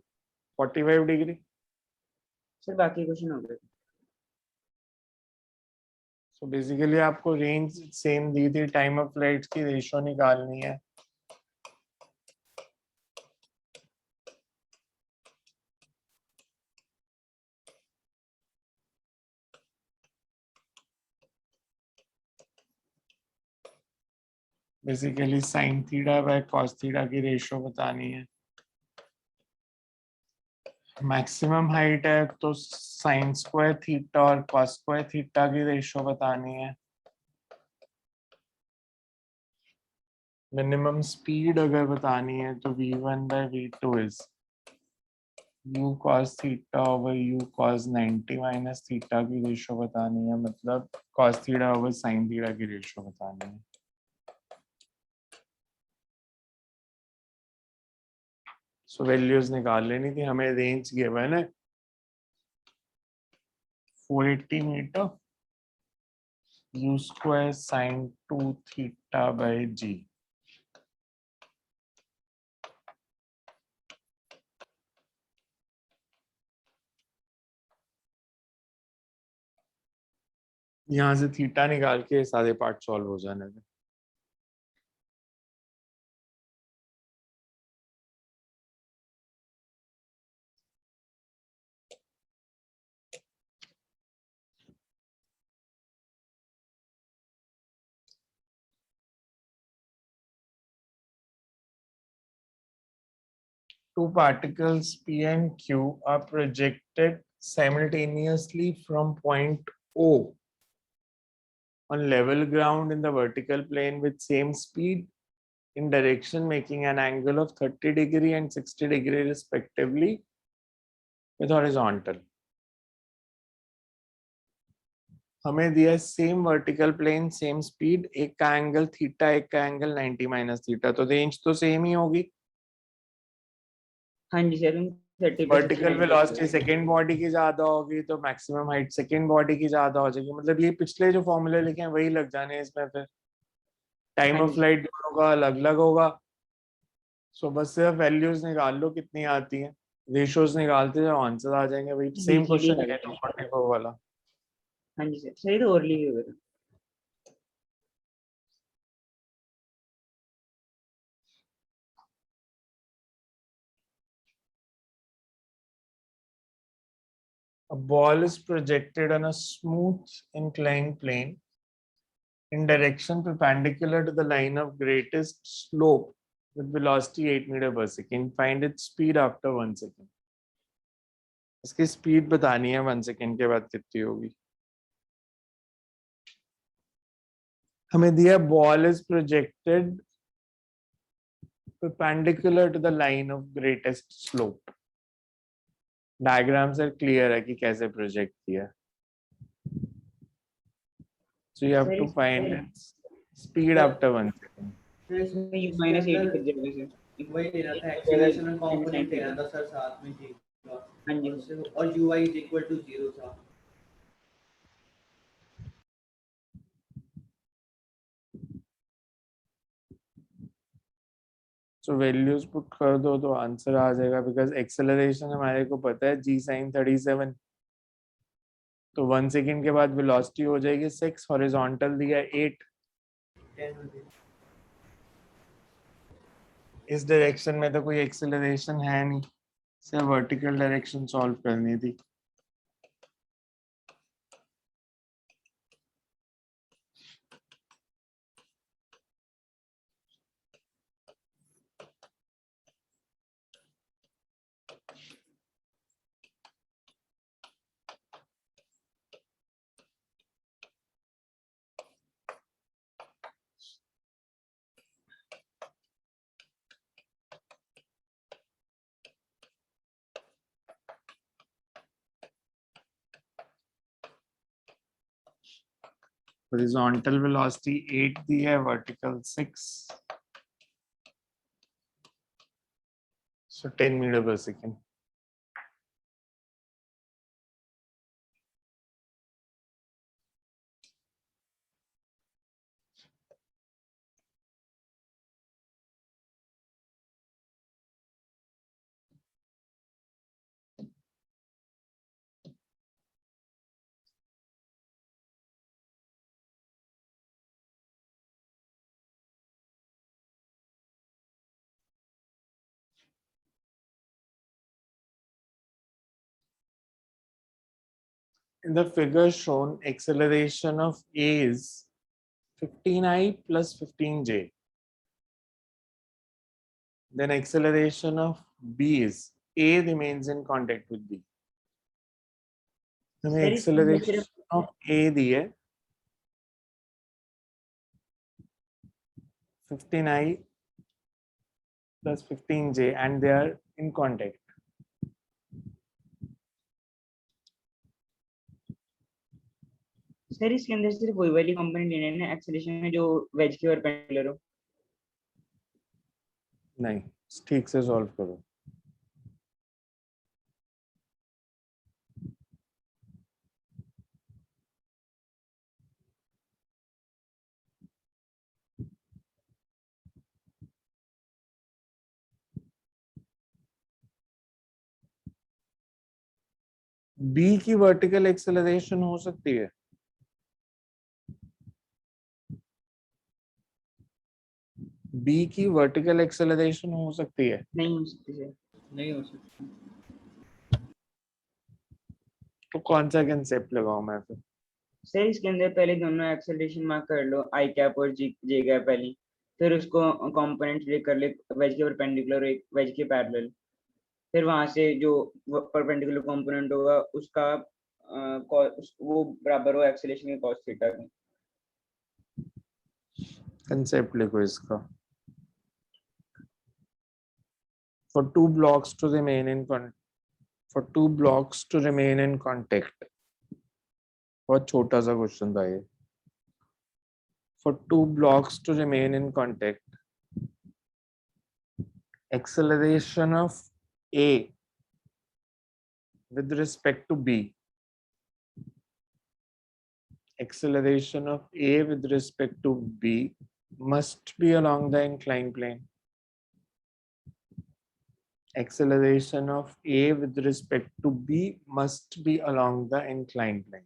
45 डिग्री. सर बाकी क्वेश्चन हो गए. सो बेसिकली आपको रेंज सेम दी थी, टाइम ऑफ फ्लाइट की रेशियो निकालनी है. Basically sine theta by cos theta की रेशियो बतानी है. मैक्सिमम हाइट है तो साइन स्क्वायर थीटा और कॉस स्क्वायर थीटा की रेशियो बतानी है. मिनिमम स्पीड अगर बतानी है तो v1 by v2 is u cos theta over u cos 90 minus theta की रेशियो बतानी है, मतलब cos theta over sine theta की रेशियो बतानी है. सो वैल्यूज निकाल लेनी थी. हमें रेंज गिवन है 480 metre, u square sine 2 theta by g. यहाँ से थीटा निकाल के सारे पार्ट सॉल्व हो जाने थे। Two particles P and Q are projected simultaneously from point O on level ground in the vertical plane with same speed in direction making an angle of 30 degree and 60 degree respectively with horizontal. हमें दिया same vertical plane same speed, एक का angle theta एक का angle 90 minus theta, तो range तो same ही होगी। हाँ जी सर, 30 पे वर्टिकल 69 वेलोसिटी सेकंड बॉडी की ज्यादा होगी तो मैक्सिमम हाइट सेकंड बॉडी की ज्यादा हो जाएगी। मतलब ये पिछले जो फॉर्मूले लिखे हैं वही लग जाने हैं इसमें, फिर टाइम हाँ ऑफ जी। फ्लाइट दोनों का अलग अलग होगा। सो बस सिर्फ वैल्यूज निकाल लो कितनी आती हैं, रेशियोज निकालते जाओ आंसर आ जाएंगे। वही सेम BCD क्वेश्चन है करते हैं। 244 वाला। हाँ जी सर, सही तो और ली हुई है। A ball is projected on a smooth inclined plane in direction perpendicular to the line of greatest slope with velocity 8 meter per second. Find its speed after 1 second. इसकी स्पीड बतानी है 1 सेकेंड के बाद कितनी होगी। हमें दिया ball is projected perpendicular to the line of greatest slope. Diagram से क्लियर है कि कैसे प्रोजेक्ट किया। So you have to find its speed after 1 second. U minus 80 कर जाएगा सर। वही देना था, एक्सीलरेशन और कंपोनेंट देना था सर साथ में जी का। हाँ जी। और ui is equal to 0 था। So values put कर दो तो आंसर आ जाएगा, बिकॉज एक्सेलरेशन हमारे को पता है g sin 37, तो 1 सेकेंड के बाद वेलोसिटी हो जाएगी 6, हॉरिजॉन्टल दिया 8। इस डायरेक्शन में तो कोई एक्सेलरेशन है नहीं, सिर्फ वर्टिकल डायरेक्शन सॉल्व करनी थी। हॉरिजॉन्टल वेलोसिटी 8 दी है, वर्टिकल 6, so 10 मीटर पर second. In the figure shown, acceleration of A is 15I plus 15J. Then acceleration of B is A remains in contact with B. हमें acceleration of A दी है 15I plus 15J and they are in contact. Sir इसके अंदर सिर्फ वही वाली component लेना है ना एक्सेलरेशन में जो वेज के परपेंडिकुलर हो। नहीं, ठीक से सॉल्व करो। बी की वर्टिकल एक्सेलरेशन हो सकती है, b की वर्टिकल एक्सेलरेशन हो सकती है? नहीं हो सकती सर। नहीं हो सकता। तो कौन सा कंसेप्ट लगाऊं मैं फिर? सर इसके अंदर पहले दोनों एक्सेलरेशन मार्क कर लो, आई कैप और जी जे कैप पहले, फिर उसको कंपोनेंट ले कर ले, वेज के परपेंडिकुलर एक वेज के पैरेलल, फिर वहां से जो परपेंडिकुलर कंपोनेंट होगा उसका वो बराबर हो एक्सेलरेशन के cos थीटा के। कंसेप्ट लिखो इसका। For two blocks to remain in contact. बहुत छोटा सा क्वेश्चन था ये। For two blocks to remain in contact, acceleration of A with respect to B. Acceleration of A with respect to B must be along the inclined plane. Acceleration of A with respect to B must be along the inclined plane.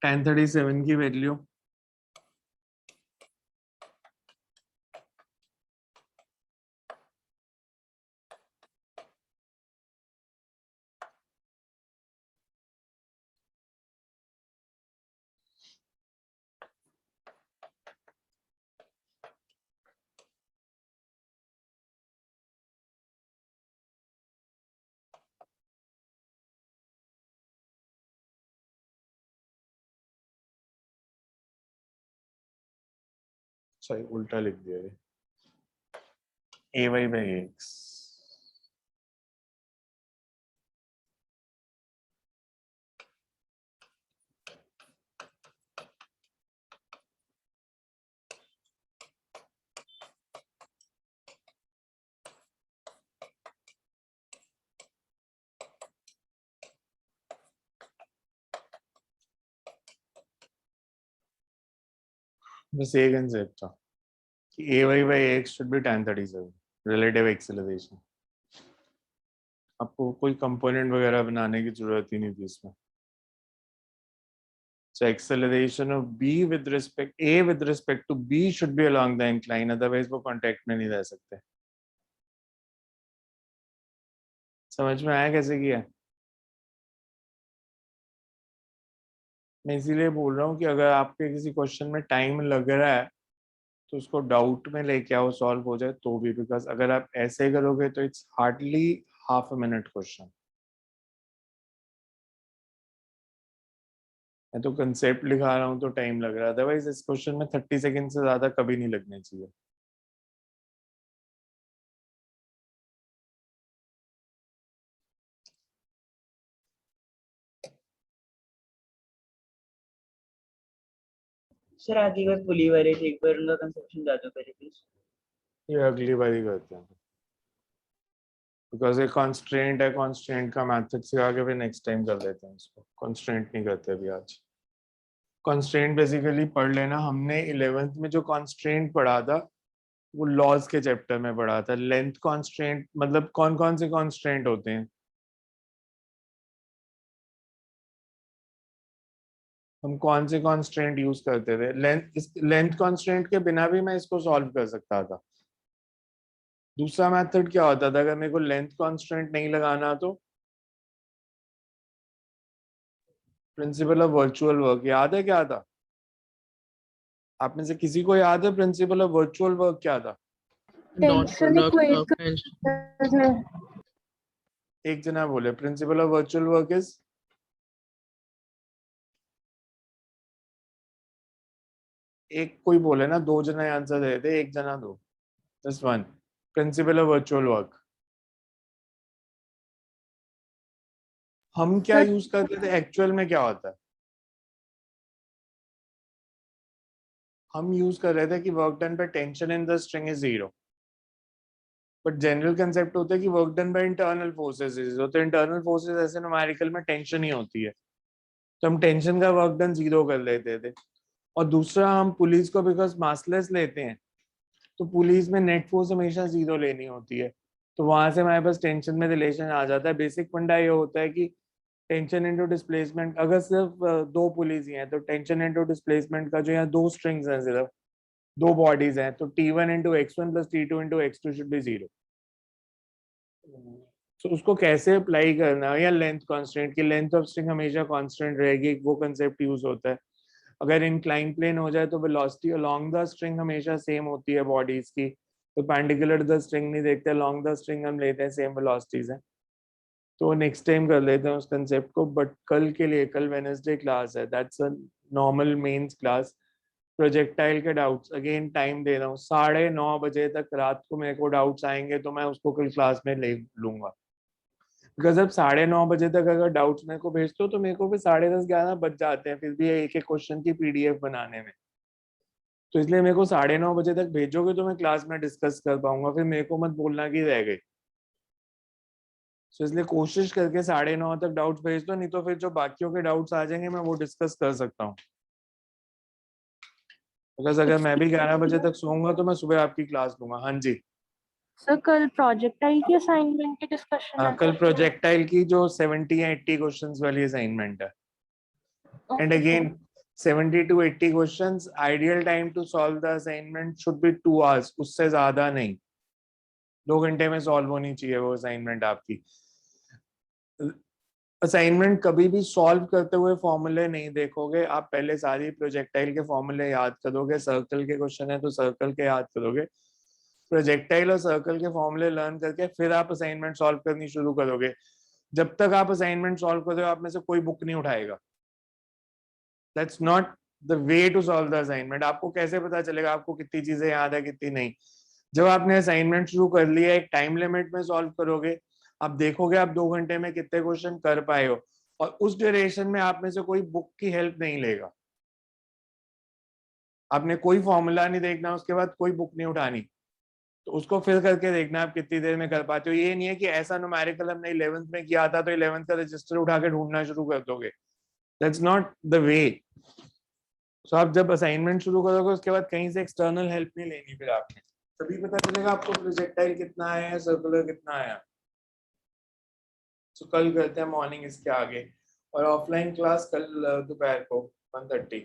tan 37 की value sorry उल्टा लिख दिया ये ay by x बस ये concept था कि ay by x should be tan 37 relative acceleration। आपको कोई कंपोनेंट वगैरह बनाने की जरूरत ही नहीं थी इसमें। So acceleration of b with respect a with respect to b should be along the incline, otherwise वो कांटेक्ट में नहीं रह सकते। समझ में आया कैसे किया? मैं इसीलिए बोल रहा हूँ कि अगर आपके किसी क्वेश्चन में टाइम लग रहा है तो उसको डाउट में लेके आओ, सॉल्व हो जाए तो भी, बिकॉज अगर आप ऐसे करोगे तो it's hardly half a minute question. मैं तो कंसेप्ट लिखा रहा हूँ तो टाइम लग रहा है, अदरवाइज इस क्वेश्चन में 30 सेकंड से ज्यादा कभी नहीं लगने चाहिए। सर आगे बार पुली वाले थे, एक बार उनका कंसेप्ट समझा दो पहले प्लीज। ये अगली बार ही करते हैं, बिकॉज ये कॉन्स्ट्रेंट है, कॉन्स्ट्रेंट का मैथड सिखा के फिर नेक्स्ट टाइम कर लेते हैं इसको। कॉन्स्ट्रेंट नहीं करते अभी आज। कॉन्स्ट्रेंट बेसिकली पढ़ लेना, हमने 11th में जो कॉन्स्ट्रेंट पढ़ा था वो लॉज के चैप्टर में पढ़ा था। लेंथ कॉन्स्ट्रेंट मतलब कौन कौन से कॉन्स्ट्रेंट होते हैं, हम कौन से कॉन्स्ट्रेंट यूज करते थे। लेंथ कॉन्स्ट्रेंट के बिना भी मैं इसको सॉल्व कर सकता था। दूसरा मेथड क्या होता था, अगर मेरे को लेंथ कॉन्स्ट्रेंट नहीं लगाना तो प्रिंसिपल ऑफ वर्चुअल वर्क याद है क्या था? आप में से किसी को याद है प्रिंसिपल ऑफ वर्चुअल वर्क क्या था? Dot product of tension. एक जना बोले principle of virtual work is, एक कोई बोले ना, दो जना आंसर दे थे, एक जना दो, just one. Principle of virtual work हम क्या यूज करते थे, एक्चुअल में क्या होता है? हम यूज कर रहे थे कि वर्क डन पे tension in the string is 0। But general concept होता है कि work done by internal forces होते हैं। इंटरनल फोर्सेस ऐसे न्यूमेरिकल में टेंशन ही होती है, तो हम टेंशन का वर्क डन 0 कर लेते थे। और दूसरा, हम पुलिस को बिकॉज मासलेस लेते हैं, तो पुलिस में नेट फोर्स हमेशा 0 लेनी होती है, तो वहां से हमारे पास टेंशन में रिलेशन आ जाता है। बेसिक फंडा ये होता है कि टेंशन इनटू डिस्प्लेसमेंट, अगर सिर्फ 2 पुलिस ही हैं तो टेंशन इनटू डिस्प्लेसमेंट का जो यहाँ 2 स्ट्रिंग्स हैं, सिर्फ 2 बॉडीज हैं, तो T1 into x1 plus T2 into x2 should be 0। तो उसको कैसे अप्लाई करना है, या लेंथ कांस्टेंट की लेंथ ऑफ स्ट्रिंग हमेशा कांस्टेंट रहेगी, वो कंसेप्ट यूज होता है। अगर इंक्लाइन प्लेन हो जाए तो वेलोसिटी अलोंग द स्ट्रिंग हमेशा सेम होती है बॉडीज की, तो परपेंडिकुलर द स्ट्रिंग नहीं देखते, अलोंग द स्ट्रिंग हम लेते हैं सेम वेलोसिटीज हैं। तो नेक्स्ट टाइम कर लेते हैं उस कंसेप्ट को, बट कल के लिए, कल वेडनेसडे क्लास है, that's a normal mains class. Projectile के डाउट्स अगेन टाइम दे रहा हूँ, 9:30 बजे तक रात को मेरे को डाउट्स आएंगे तो मैं उसको कल क्लास में ले लूंगा। बिकॉज अब 9:30 बजे तक अगर डाउट्स मेरे को भेजते हो तो मेरे को फिर 10:30 11 बज जाते हैं फिर भी एक एक क्वेश्चन की PDF बनाने में। तो इसलिए मेरे को 9:30 बजे तक भेजोगे तो मैं क्लास में डिस्कस कर पाऊंगा, फिर मेरे को मत बोलना कि रह गए। तो इसलिए कोशिश करके 9:30 तक डाउट्स भेज दो, नहीं तो फिर जो बाकियों के डाउट्स आ जाएंगे मैं वो डिस्कस कर सकता हूँ। बिकॉज अगर मैं भी 11 बजे तक सोऊंगा तो मैं सुबह आपकी क्लास लूंगा। हाँ जी, सर कल प्रोजेक्टाइल की असाइनमेंट की डिस्कशन है। कल प्रोजेक्टाइल की जो 70 या 80 क्वेश्चंस वाली असाइनमेंट है। And again 70 to 80 questions, ideal time to solve the assignment should be 2 hours, उससे ज्यादा नहीं। 2 घंटे में सॉल्व होनी चाहिए वो असाइनमेंट आपकी। असाइनमेंट कभी भी सॉल्व करते हुए फॉर्मूले नहीं देखोगे, आप पहले सारी प्रोजेक्टाइल के फॉर्मूले याद करोगे। सर्कल के क्वेश्चन है तो सर्कल के याद करोगे, प्रोजेक्टाइल और सर्कल के फॉर्मूले लर्न करके फिर आप असाइनमेंट सॉल्व करनी शुरू करोगे। जब तक आप असाइनमेंट सॉल्व कर रहे हो आप में से कोई बुक नहीं उठाएगा। That's not the way to solve the assignment. आपको कैसे पता चलेगा आपको कितनी चीजें याद है कितनी नहीं? जब आपने असाइनमेंट शुरू कर लिया, एक टाइम लिमिट में सॉल्व करोगे, आप देखोगे आप 2 घंटे में कितने क्वेश्चन कर पाए हो, और उस ड्यूरेशन में आप में से कोई बुक की हेल्प नहीं लेगा। आपने कोई फॉर्मूला नहीं देखना, उसके बाद कोई बुक नहीं उठानी, तो उसको फिल करके देखना आप कितनी देर में कर पाते हो। ये नहीं है कि ऐसा न्यूमेरिकल हमने 11th में किया था तो 11th का रजिस्टर उठा के ढूंढना शुरू कर दोगे। That's not the way. So आप जब असाइनमेंट शुरू करोगे उसके बाद कहीं से एक्सटर्नल हेल्प नहीं लेनी, फिर आपने तभी पता चलेगा आपको प्रोजेक्टाइल कितना आया है, सर्कुलर कितना आया। तो कल करते हैं मॉर्निंग इसके आगे, और ऑफलाइन क्लास कल दोपहर को 1:30।